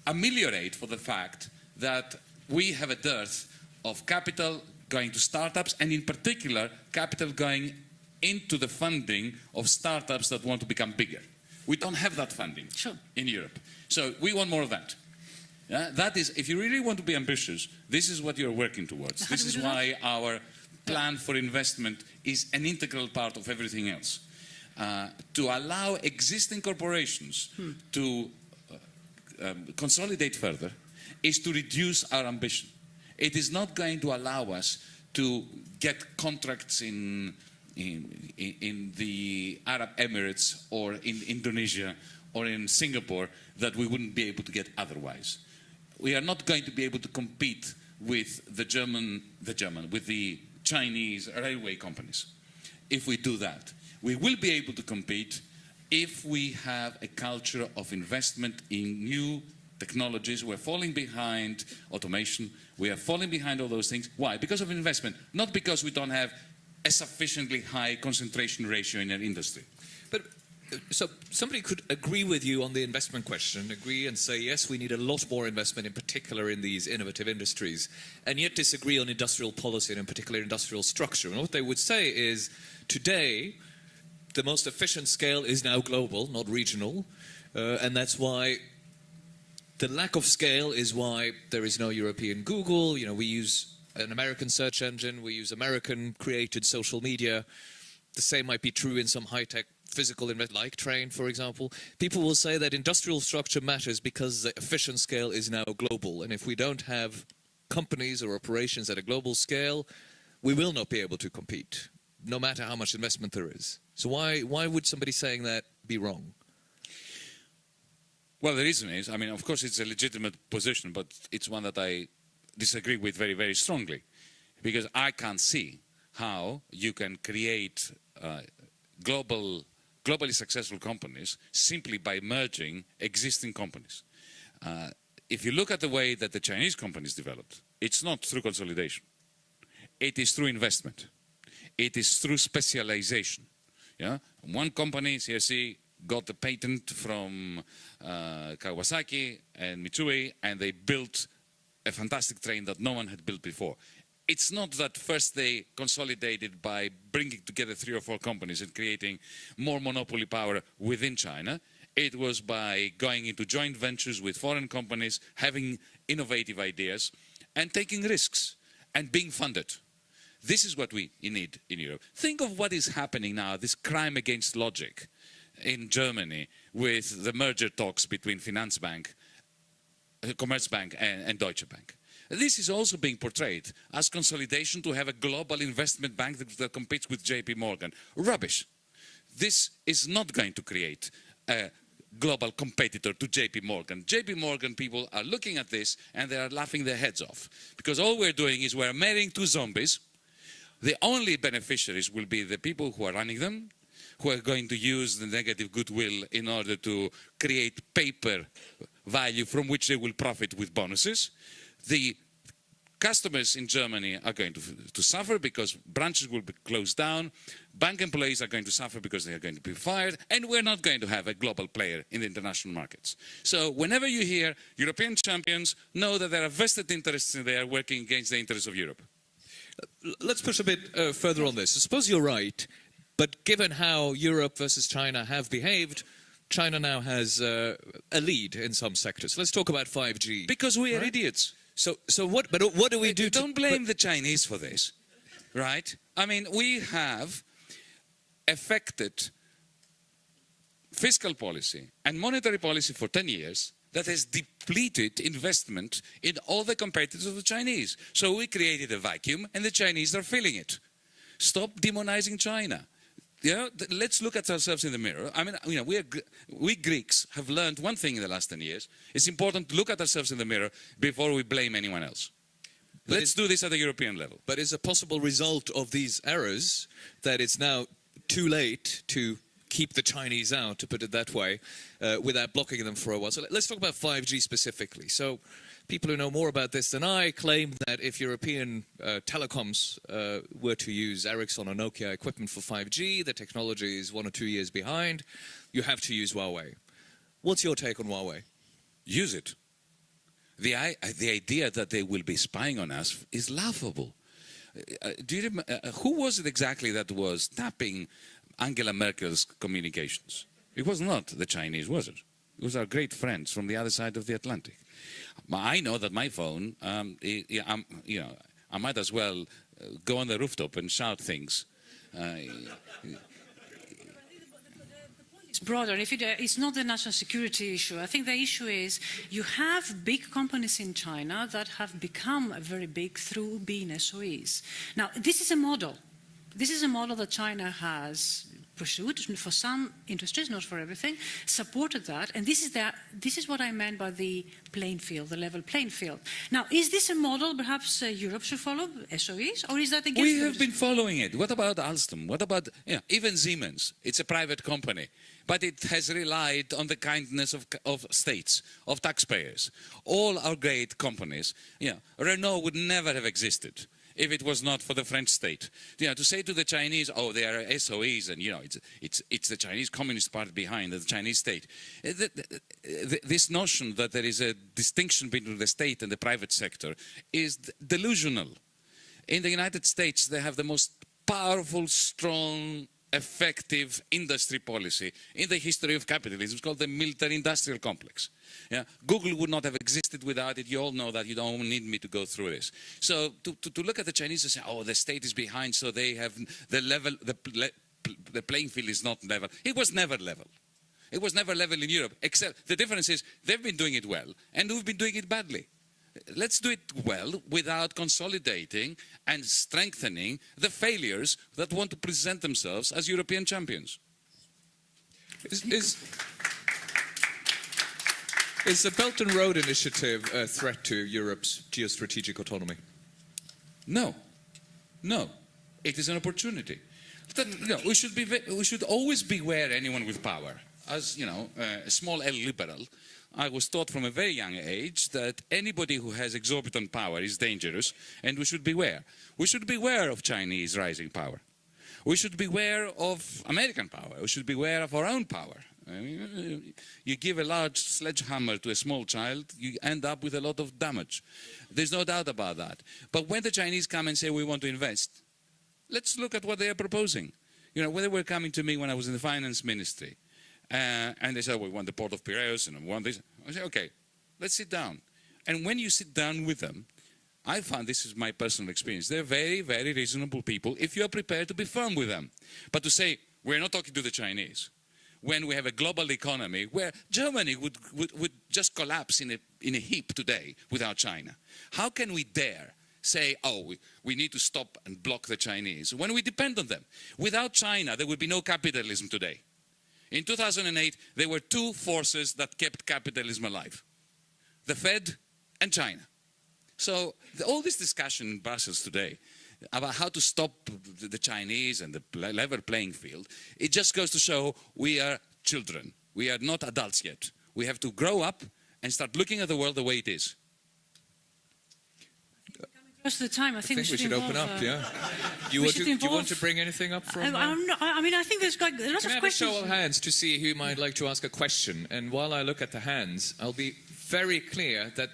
ameliorate for the fact that we have a dearth of capital going to startups, and in particular, capital going into the funding of startups that want to become bigger. We don't have that funding in Europe. So we want more of that. That is, if you really want to be ambitious, this is what you're working towards. This is why our plan for investment is an integral part of everything else. To allow existing corporations to consolidate further is to reduce our ambition. It is not going to allow us to get contracts in the Arab Emirates or in Indonesia or in Singapore that we wouldn't be able to get otherwise. We are not going to be able to compete with with the Chinese railway companies. If we do that, we will be able to compete if we have a culture of investment in new technologies. We're falling behind automation. We are falling behind all those things. Why? Because of investment, not because we don't have a sufficiently high concentration ratio in our industry. But so somebody could agree with you on the investment question, agree and say, yes, we need a lot more investment, in particular in these innovative industries, and yet disagree on industrial policy and in particular industrial structure. And what they would say is, today, the most efficient scale is now global, not regional, and that's why the lack of scale is why there is no European Google. You know, we use an American search engine, we use American-created social media. The same might be true in some high-tech physical investment, like train, for example. People will say that industrial structure matters because the efficient scale is now global. And if we don't have companies or operations at a global scale, we will not be able to compete, no matter how much investment there is. So why would somebody saying that be wrong? Well, the reason is, I mean, of course, it's a legitimate position, but it's one that I disagree with very, very strongly. Because I can't see how you can create globally successful companies simply by merging existing companies. If you look at the way that the Chinese companies developed, it's not through consolidation. It is through investment. It is through specialization. Yeah? One company, CSC, got the patent from Kawasaki and Mitsui, and they built a fantastic train that no one had built before. It's not that first they consolidated by bringing together 3 or 4 companies and creating more monopoly power within China. It was by going into joint ventures with foreign companies, having innovative ideas, and taking risks, and being funded. This is what we need in Europe. Think of what is happening now, this crime against logic in Germany with the merger talks between Commerzbank and Deutsche Bank. This is also being portrayed as consolidation to have a global investment bank that competes with JP Morgan. Rubbish. This is not going to create a global competitor to JP Morgan. JP Morgan people are looking at this and they are laughing their heads off. Because all we're doing is we're marrying 2 zombies. The only beneficiaries will be the people who are running them, who are going to use the negative goodwill in order to create paper value from which they will profit with bonuses. The customers in Germany are going to suffer because branches will be closed down. Bank employees are going to suffer because they are going to be fired. And we're not going to have a global player in the international markets. So whenever you hear European champions, know that there are vested interests in there working against the interests of Europe. Let's push a bit further on this. I suppose you're right, but given how Europe versus China have behaved, China now has a lead in some sectors. Let's talk about 5G. Because we are idiots. So what do we do? Don't blame the Chinese for this, right? I mean, we have affected fiscal policy and monetary policy for 10 years that has depleted investment in all the competitors of the Chinese. So we created a vacuum and the Chinese are filling it. Stop demonizing China. You know, let's look at ourselves in the mirror. I mean, you know, we Greeks have learned one thing in the last 10 years. It's important to look at ourselves in the mirror before we blame anyone else. Let's do this at the European level. But is a possible result of these errors that it's now too late to keep the Chinese out, to put it that way, without blocking them for a while? So let's talk about 5G specifically. So people who know more about this than I claim that if European telecoms were to use Ericsson or Nokia equipment for 5G, the technology is 1 or 2 years behind, you have to use Huawei. What's your take on Huawei? Use it. The idea that they will be spying on us is laughable. Do you remember, who was it exactly that was tapping Angela Merkel's communications? It was not the Chinese, was it? It was our great friends from the other side of the Atlantic. I know that my phone, I might as well go on the rooftop and shout things. broader. It's not the national security issue. I think the issue is you have big companies in China that have become very big through being SOEs. Now, this is a model. This is a model that China has pursued for some industries, not for everything, supported that, and this is what I meant by the playing field, the level playing field. Now, is this a model perhaps Europe should follow, SOEs, or is that against We have been following it. What about Alstom? What about even Siemens? It's a private company, but it has relied on the kindness of states, of taxpayers. All our great companies, Renault would never have existed if it was not for the French state. To say to the Chinese, oh, they are SOEs, and it's the Chinese Communist Party behind, the Chinese state. This notion that there is a distinction between the state and the private sector is delusional. In the United States, they have the most powerful, strong, effective industry policy in the history of capitalism. It's called the military-industrial complex. Google would not have existed without it. You all know that. You don't need me to go through this. So to look at the Chinese and say, oh, the state is behind, so they have the level, the playing field is not level. It was never level. It was never level in Europe, except the difference is they've been doing it well, and we've been doing it badly. Let's do it well without consolidating and strengthening the failures that want to present themselves as European champions. Is the Belt and Road Initiative a threat to Europe's geostrategic autonomy? No. No. It is an opportunity. We should always beware anyone with power. As, a small L liberal, I was taught from a very young age that anybody who has exorbitant power is dangerous, and we should beware. We should beware of Chinese rising power. We should beware of American power. We should beware of our own power. You give a large sledgehammer to a small child, you end up with a lot of damage. There's no doubt about that. But when the Chinese come and say we want to invest, let's look at what they are proposing. When they were coming to me when I was in the finance ministry, and they said, we want the port of Piraeus and we want this. I said, okay, let's sit down. And when you sit down with them, I found, this is my personal experience, they're very, very reasonable people if you are prepared to be firm with them. But to say, we're not talking to the Chinese, when we have a global economy where Germany would just collapse in a heap today without China. How can we dare say, oh, we need to stop and block the Chinese when we depend on them? Without China, there would be no capitalism today. In 2008, there were two forces that kept capitalism alive: the Fed and China. So all this discussion in Brussels today about how to stop the Chinese and the level playing field, it just goes to show we are children. We are not adults yet. We have to grow up and start looking at the world the way it is. Most of the time, I think we should open up, Do you want to bring anything up from... I think there's got a lot of questions. Can I have a show of hands to see who might like to ask a question? And while I look at the hands, I'll be very clear that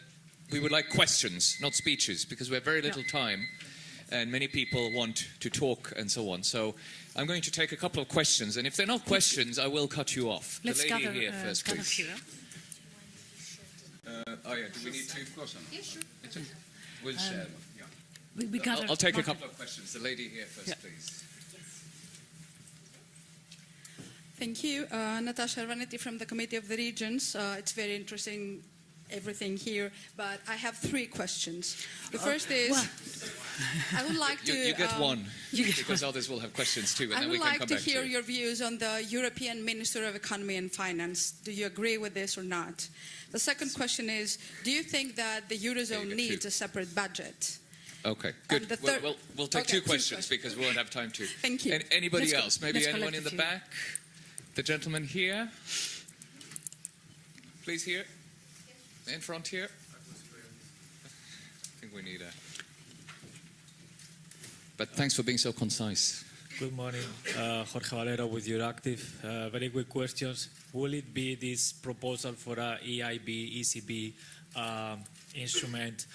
we would like questions, not speeches, because we have very little time, and many people want to talk and so on. So I'm going to take a couple of questions, and if they're not questions, I will cut you off. Let's the lady gather, here first, please. Here. Do we need to? Of course. Yeah, sure. We'll share. I'll take a couple of questions. The lady here first, please. Thank you. Natasha Arvanetti from the Committee of the Regions. It's very interesting, everything here, but I have three questions. The first is, I would like to... You get one, because others will have questions too, and then we can come back to I would like to hear your views on the European Minister of Economy and Finance. Do you agree with this or not? The second question is, do you think that the Eurozone needs a separate budget? Okay, good. We'll take two questions because we won't have time to. Thank you. Anybody else? Maybe anyone in the back? The gentleman here? Please here. In front here. I think we need a... But thanks for being so concise. Good morning. Jorge Valero with Euractiv. Very quick questions. Will it be this proposal for a EIB, ECB instrument,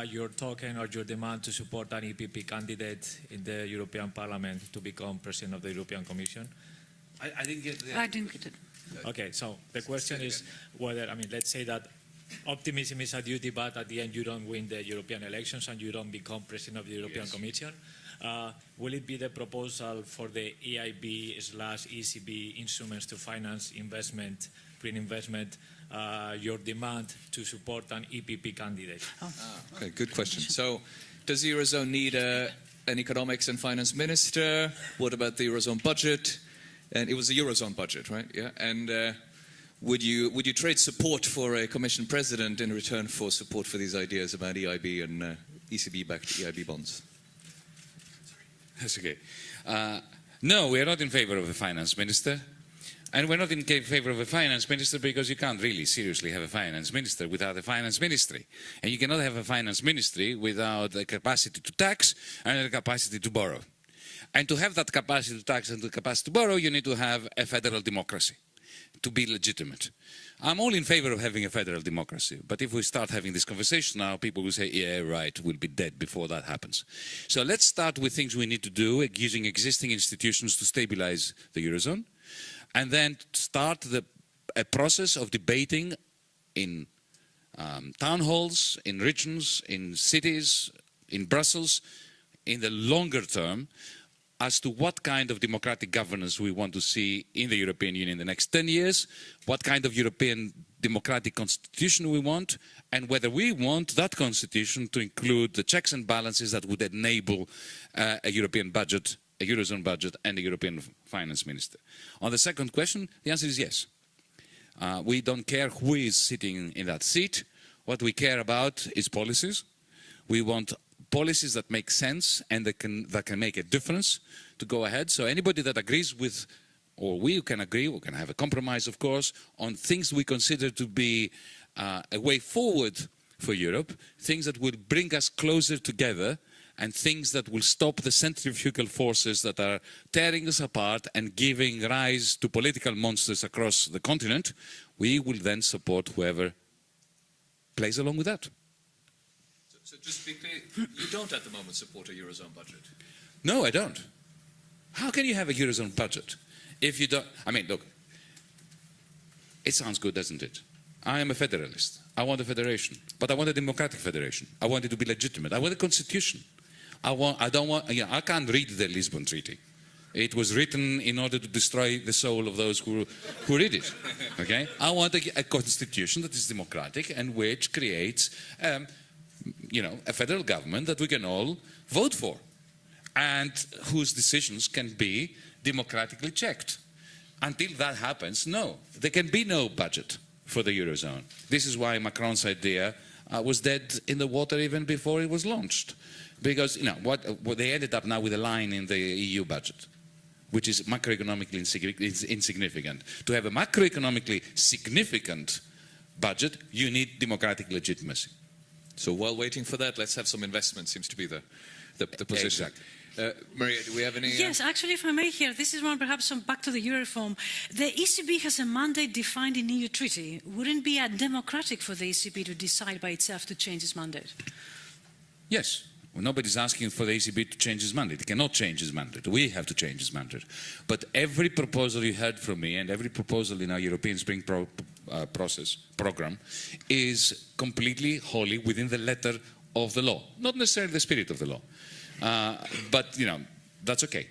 your token or your demand to support an EPP candidate in the European Parliament to become President of the European Commission? I didn't get that. I didn't get it. Okay, so the question is whether, let's say that optimism is a duty, but at the end you don't win the European elections and you don't become President of the European Commission. Will it be the proposal for the EIB/ECB instruments to finance investment, green investment, your demand to support an EPP candidate? Okay, good question. So, does the Eurozone need an economics and finance minister? What about the Eurozone budget? And it was the Eurozone budget, right? Yeah. And would you trade support for a Commission president in return for support for these ideas about EIB and ECB-backed EIB bonds? That's okay. No, we are not in favor of a finance minister. And we're not in favor of a finance minister because you can't really seriously have a finance minister without a finance ministry. And you cannot have a finance ministry without a capacity to tax and a capacity to borrow. And to have that capacity to tax and the capacity to borrow, you need to have a federal democracy to be legitimate. I'm all in favor of having a federal democracy, but if we start having this conversation now, people will say, yeah, right, we'll be dead before that happens. So let's start with things we need to do using existing institutions to stabilize the Eurozone, and then start a process of debating in town halls, in regions, in cities, in Brussels, in the longer term, as to what kind of democratic governance we want to see in the European Union in the next 10 years, what kind of European democratic constitution we want, and whether we want that constitution to include the checks and balances that would enable a European budget, a Eurozone budget, and a European finance minister. On the second question, the answer is yes. We don't care who is sitting in that seat. What we care about is policies. We want policies that make sense and that can make a difference to go ahead. So anybody that agrees with, or we can agree, we can have a compromise, of course, on things we consider to be a way forward for Europe, things that will bring us closer together, and things that will stop the centrifugal forces that are tearing us apart and giving rise to political monsters across the continent. We will then support whoever plays along with that. So just to be clear, you don't at the moment support a Eurozone budget? No, I don't. How can you have a Eurozone budget if you don't? I mean, look, it sounds good, doesn't it? I am a federalist. I want a federation, but I want a democratic federation. I want it to be legitimate. I want a constitution. I can't read the Lisbon Treaty. It was written in order to destroy the soul of those who read it. Okay? I want a constitution that is democratic and which creates a federal government that we can all vote for and whose decisions can be democratically checked. Until that happens, no, there can be no budget for the Eurozone. This is why Macron's idea was dead in the water even before it was launched. Because, what they ended up now with a line in the EU budget, which is macroeconomically insignificant. To have a macroeconomically significant budget, you need democratic legitimacy. So while waiting for that, let's have some investment, seems to be the position. Exactly. Maria, do we have any... Yes, actually, if I may here, this is one perhaps back to the euro reform. The ECB has a mandate defined in EU treaty. Wouldn't it be democratic for the ECB to decide by itself to change its mandate? Yes. Well, nobody's asking for the ECB to change his mandate. It cannot change his mandate. We have to change his mandate. But every proposal you heard from me and every proposal in our European Spring program is completely wholly within the letter of the law. Not necessarily the spirit of the law. But, that's okay.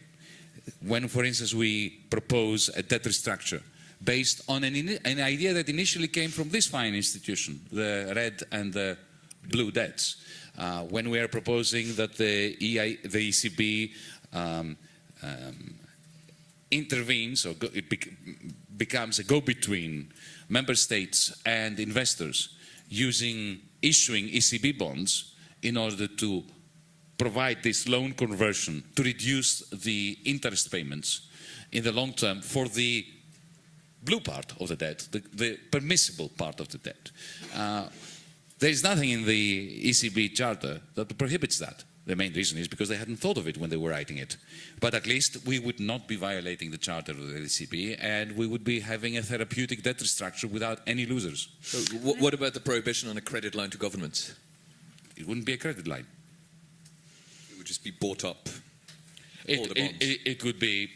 When, for instance, we propose a debt restructure based on an idea that initially came from this fine institution, the red and the blue debts, when we are proposing that the ECB intervenes or becomes a go-between member states and investors issuing ECB bonds in order to provide this loan conversion to reduce the interest payments in the long term for the blue part of the debt, the permissible part of the debt. There is nothing in the ECB charter that prohibits that. The main reason is because they hadn't thought of it when they were writing it. But at least we would not be violating the charter of the ECB, and we would be having a therapeutic debt restructure without any losers. So what about the prohibition on a credit line to governments? It wouldn't be a credit line. It would just be bought up. All the bonds. It would be,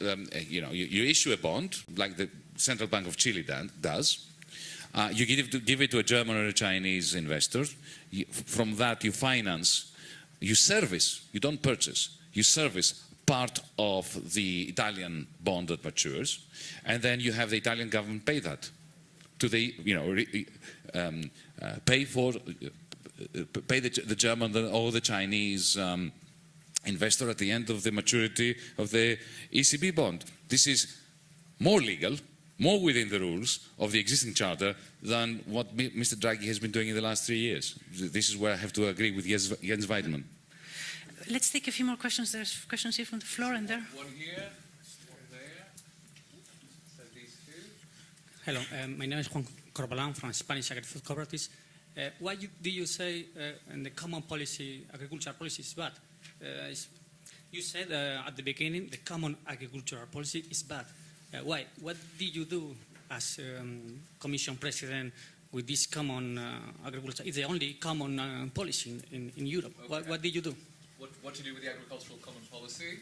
you issue a bond like the Central Bank of Chile does. You give it to a German or a Chinese investor. From that you finance, you service, you don't purchase. you service part of the Italian bond that matures, and then you have the Italian government pay that to the, pay the German or the Chinese investor at the end of the maturity of the ECB bond. This is more legal, more within the rules of the existing charter than what Mr. Draghi has been doing in the last 3 years. This is where I have to agree with Jens Weidmann. Let's take a few more questions. There's questions here from the floor and there. One here, one there. So these two. Hello, my name is Juan Corbalan from Spanish Agri-Food Cooperatives. Why do you say in the common policy, agricultural policy is bad? You said at the beginning the common agricultural policy is bad. Why? What did you do as Commission President with this common agriculture? It's the only common policy in Europe. Okay. What did you do? What to do with the agricultural common policy?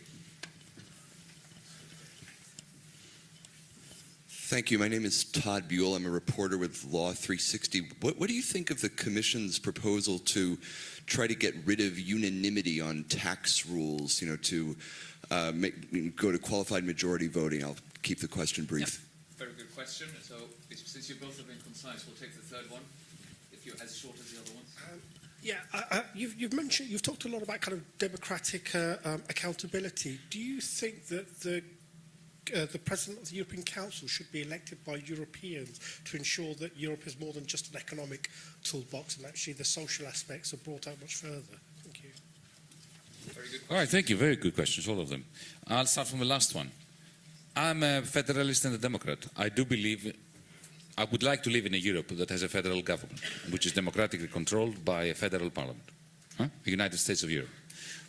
Thank you. My name is Todd Buell. I'm a reporter with Law 360. What do you think of the Commission's proposal to try to get rid of unanimity on tax rules, to go to qualified majority voting? I'll keep the question brief. Yeah. Very good question. So since you both have been concise, we'll take the third one, if you're as short as the other ones. You've talked a lot about kind of democratic accountability. Do you think that the President of the European Council should be elected by Europeans to ensure that Europe is more than just an economic toolbox and actually the social aspects are brought out much further? Thank you. Very good question. All right, thank you. Very good questions, all of them. I'll start from the last one. I'm a federalist and a Democrat. I would like to live in a Europe that has a federal government, which is democratically controlled by a federal parliament, the United States of Europe.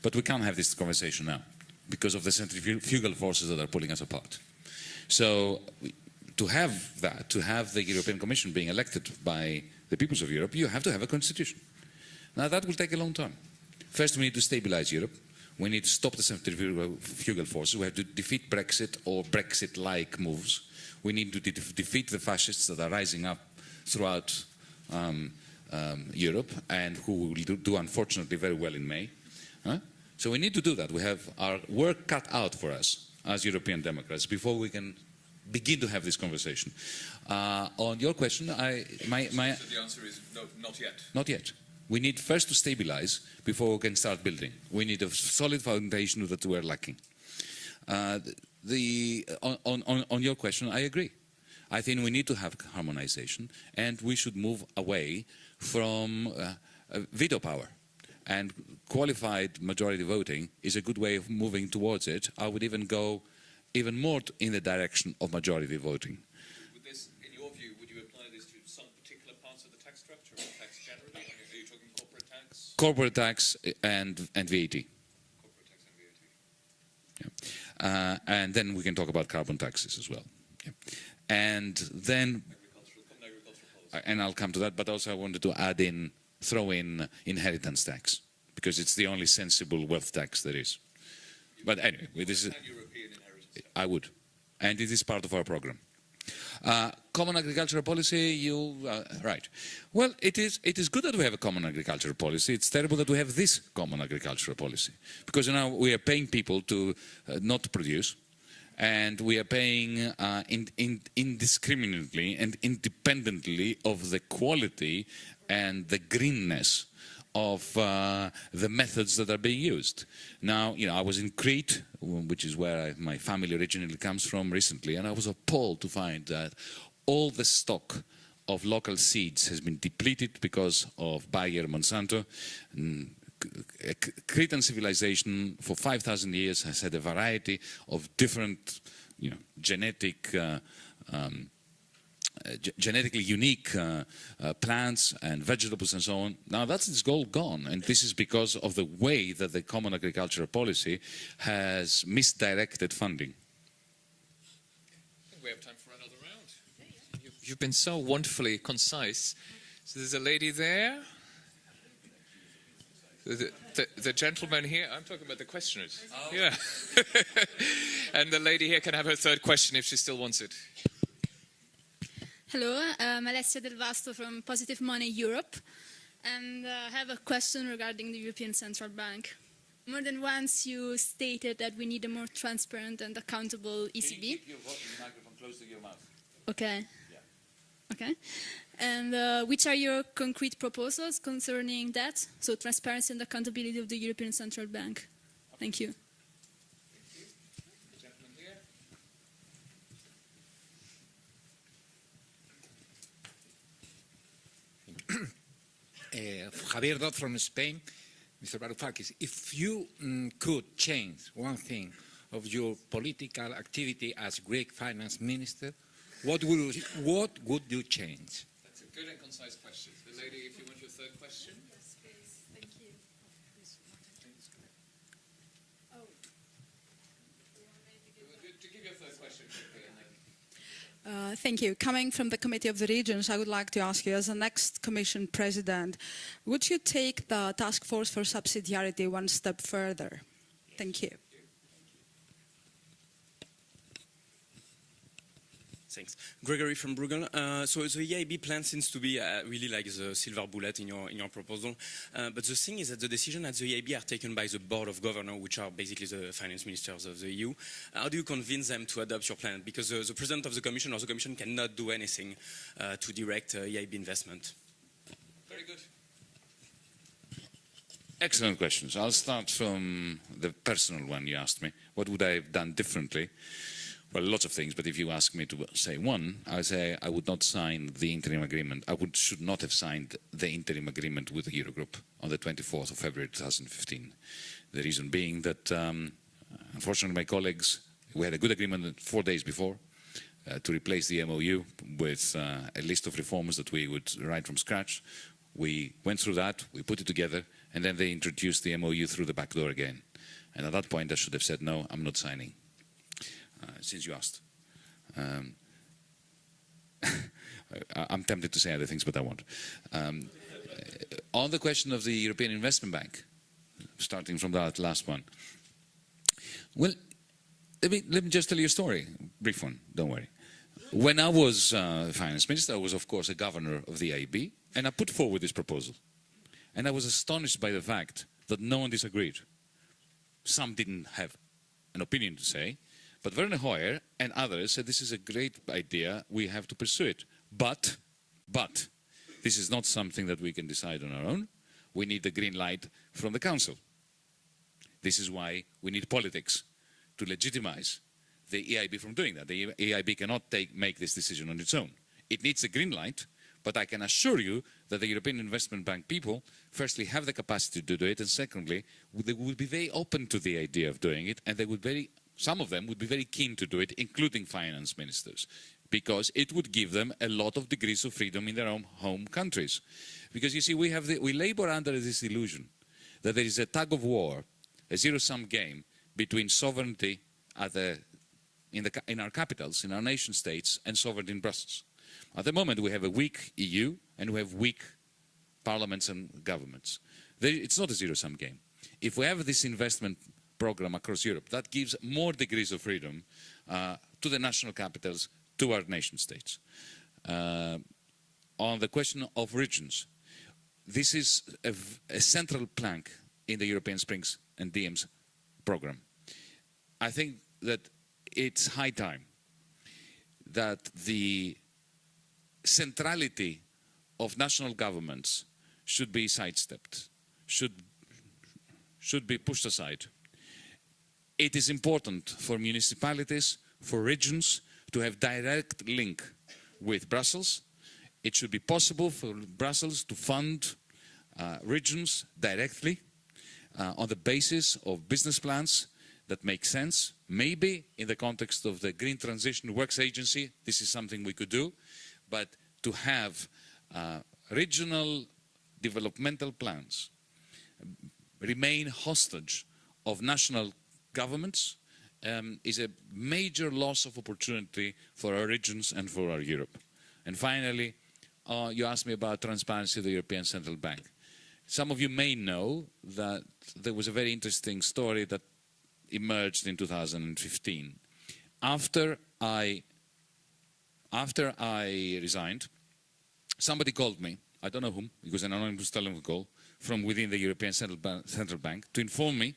But we can't have this conversation now because of the centrifugal forces that are pulling us apart. So to have that, to have the European Commission being elected by the peoples of Europe, you have to have a constitution. Now that will take a long time. First, we need to stabilize Europe. We need to stop the centrifugal forces. We have to defeat Brexit or Brexit-like moves. We need to defeat the fascists that are rising up throughout Europe and who will do unfortunately very well in May. So we need to do that. We have our work cut out for us as European Democrats before we can begin to have this conversation. On your question, So the answer is no, not yet. Not yet. We need first to stabilize before we can start building. We need a solid foundation that we're lacking. On your question, I agree. I think we need to have harmonization and we should move away from veto power. And qualified majority voting is a good way of moving towards it. I would even go even more in the direction of majority voting. Would this, in your view, would you apply this to some particular parts of the tax structure or tax generally? Are you talking corporate tax? Corporate tax and VAT. Corporate tax and VAT. Yeah. And then we can talk about carbon taxes as well. Yeah. And then, Common agricultural policy. and I'll come to that, but also I wanted to throw in inheritance tax, because it's the only sensible wealth tax there is. But anyway, this is, European inheritance tax. I would, and it is part of our program. Common agricultural policy, right. Well, it is good that we have a common agricultural policy. It's terrible that we have this common agricultural policy, because now we are paying people to not produce, and we are paying indiscriminately and independently of the quality and the greenness of the methods that are being used. Now, I was in Crete, which is where my family originally comes from recently, and I was appalled to find that all the stock of local seeds has been depleted because of Bayer Monsanto. Cretan civilization for 5,000 years has had a variety of different, genetically unique plants and vegetables and so on. Now that's all gone, and this is because of the way that the common agricultural policy has misdirected funding. I think we have time for another round. You've been so wonderfully concise. So there's a lady there. The gentleman here, I'm talking about the questioners. Oh. Yeah. And the lady here can have her third question if she still wants it. Hello, I'm Alessia Del Vasto from Positive Money Europe, and I have a question regarding the European Central Bank. more than once you stated that we need a more transparent and accountable ECB. Can you keep your microphone close to your mouth? Okay. Yeah. Okay. And which are your concrete proposals concerning that? So transparency and accountability of the European Central Bank. Thank you. Javier Dot from Spain. Mr. Varoufakis, if you could change one thing of your political activity as Greek finance minister, what would you change? That's a good and concise question. The lady, if you want your third question. Yes, please. Thank you. To give your third question quickly, and then... Thank you. Coming from the Committee of the Regions, I would like to ask you, as the next Commission President, would you take the task force for subsidiarity one step further? Thank you. Thanks. Gregory from Bruegel. So the EIB plan seems to be really like the silver bullet in your proposal. But the thing is that the decisions at the EIB are taken by the Board of Governors, which are basically the finance ministers of the EU. How do you convince them to adopt your plan? Because the President of the Commission or the Commission cannot do anything to direct EIB investment. Very good. Excellent questions. I'll start from the personal one you asked me. What would I have done differently? Well, lots of things, but if you ask me to say one, I say I would not sign the interim agreement. Should not have signed the interim agreement with the Eurogroup on the 24th of February 2015. The reason being that, unfortunately, my colleagues, we had a good agreement 4 days before to replace the MOU with a list of reforms that we would write from scratch. We went through that, we put it together, and then they introduced the MOU through the back door again. And at that point, I should have said, no, I'm not signing. Since you asked. I'm tempted to say other things, but I won't. On the question of the European Investment Bank, starting from that last one. Well, let me just tell you a story, brief one, don't worry. When I was finance minister, I was of course a governor of the EIB, and I put forward this proposal. And I was astonished by the fact that no one disagreed. Some didn't have an opinion to say, but Werner Hoyer and others said this is a great idea, we have to pursue it. But, this is not something that we can decide on our own. We need the green light from the Council. This is why we need politics to legitimize the EIB from doing that. The EIB cannot make this decision on its own. It needs a green light, but I can assure you that the European Investment Bank people, firstly, have the capacity to do it, and secondly, they would be very open to the idea of doing it, and some of them would be very keen to do it, including finance ministers, because it would give them a lot of degrees of freedom in their own home countries. Because you see, we labor under this illusion that there is a tug of war, a zero-sum game between sovereignty in our capitals, in our nation states, and sovereignty in Brussels. At the moment, we have a weak EU and we have weak parliaments and governments. It's not a zero-sum game. If we have this investment program across Europe, that gives more degrees of freedom to the national capitals, to our nation states. On the question of regions, this is a central plank in the European Springs and DiEM's program. I think that it's high time that the centrality of national governments should be sidestepped, should be pushed aside. It is important for municipalities, for regions, to have direct link with Brussels. It should be possible for Brussels to fund regions directly on the basis of business plans that make sense. Maybe in the context of the Green Transition Works Agency, this is something we could do, but to have regional developmental plans remain hostage of national governments is a major loss of opportunity for our regions and for our Europe. And finally, you asked me about transparency of the European Central Bank. Some of you may know that there was a very interesting story that emerged in 2015. After I resigned, somebody called me, I don't know whom, it was an anonymous telephone call, from within the European Central Bank to inform me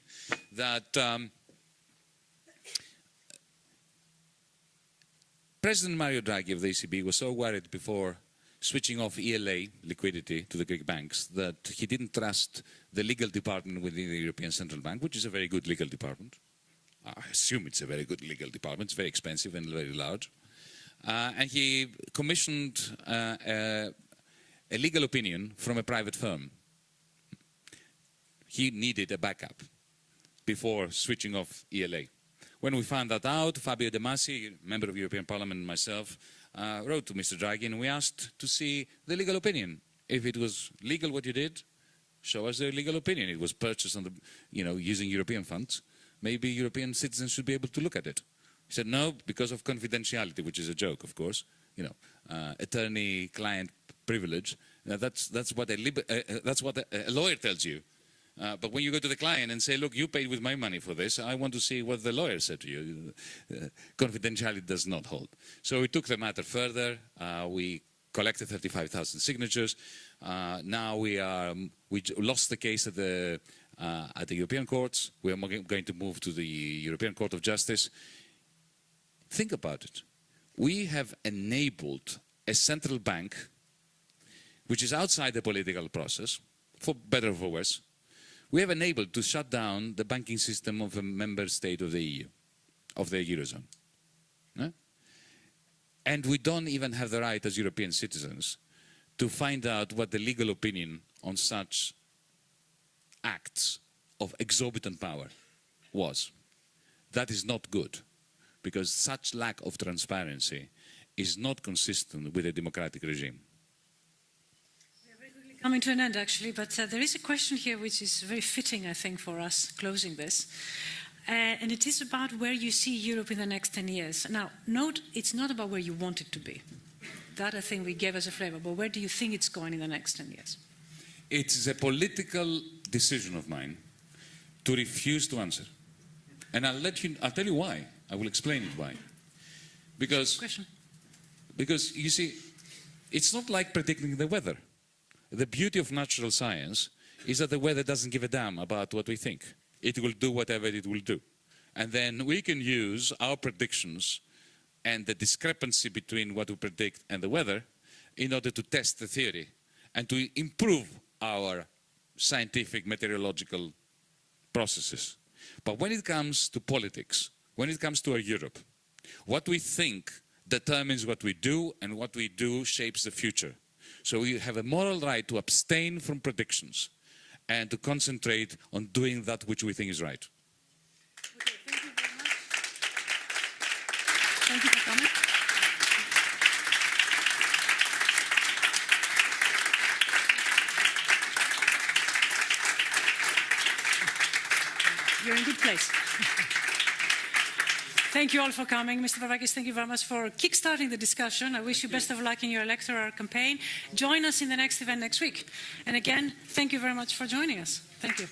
that President Mario Draghi of the ECB was so worried before switching off ELA liquidity to the Greek banks that he didn't trust the legal department within the European Central Bank, which is a very good legal department. I assume it's a very good legal department. It's very expensive and very large. And he commissioned a legal opinion from a private firm. He needed a backup before switching off ELA. When we found that out, Fabio De Masi, member of the European Parliament, and myself wrote to Mr. Draghi, and we asked to see the legal opinion. If it was legal what you did, show us the legal opinion. It was purchased on the, using European funds. Maybe European citizens should be able to look at it. He said no, because of confidentiality, which is a joke, of course. Attorney-client privilege. That's what a lawyer tells you. But when you go to the client and say, look, you paid with my money for this, I want to see what the lawyer said to you. Confidentiality does not hold. So we took the matter further. We collected 35,000 signatures. Now we lost the case at the European courts. We are going to move to the European Court of Justice. Think about it. We have enabled a central bank, which is outside the political process, for better or for worse. We have enabled to shut down the banking system of a member state of the EU, of the Eurozone. No? And we don't even have the right as European citizens to find out what the legal opinion on such acts of exorbitant power was. That is not good, because such lack of transparency is not consistent with a democratic regime. Coming to an end, actually, but there is a question here which is very fitting, I think, for us closing this. And it is about where you see Europe in the next 10 years. Now, note, it's not about where you want it to be. That, I think, we gave as a flavor. But where do you think it's going in the next 10 years? It's a political decision of mine to refuse to answer. And I'll tell you why. I will explain it why. Because you see, it's not like predicting the weather. The beauty of natural science is that the weather doesn't give a damn about what we think. It will do whatever it will do. And then we can use our predictions and the discrepancy between what we predict and the weather in order to test the theory and to improve our scientific meteorological processes. But when it comes to politics, when it comes to our Europe, what we think determines what we do, and what we do shapes the future. So we have a moral right to abstain from predictions and to concentrate on doing that which we think is right. Okay, thank you very much. Thank you for coming. You're in a good place. Thank you all for coming. Mr. Varoufakis, thank you very much for kickstarting the discussion. I wish you best of luck in your electoral campaign. Join us in the next event next week. And again, thank you very much for joining us. Thank you.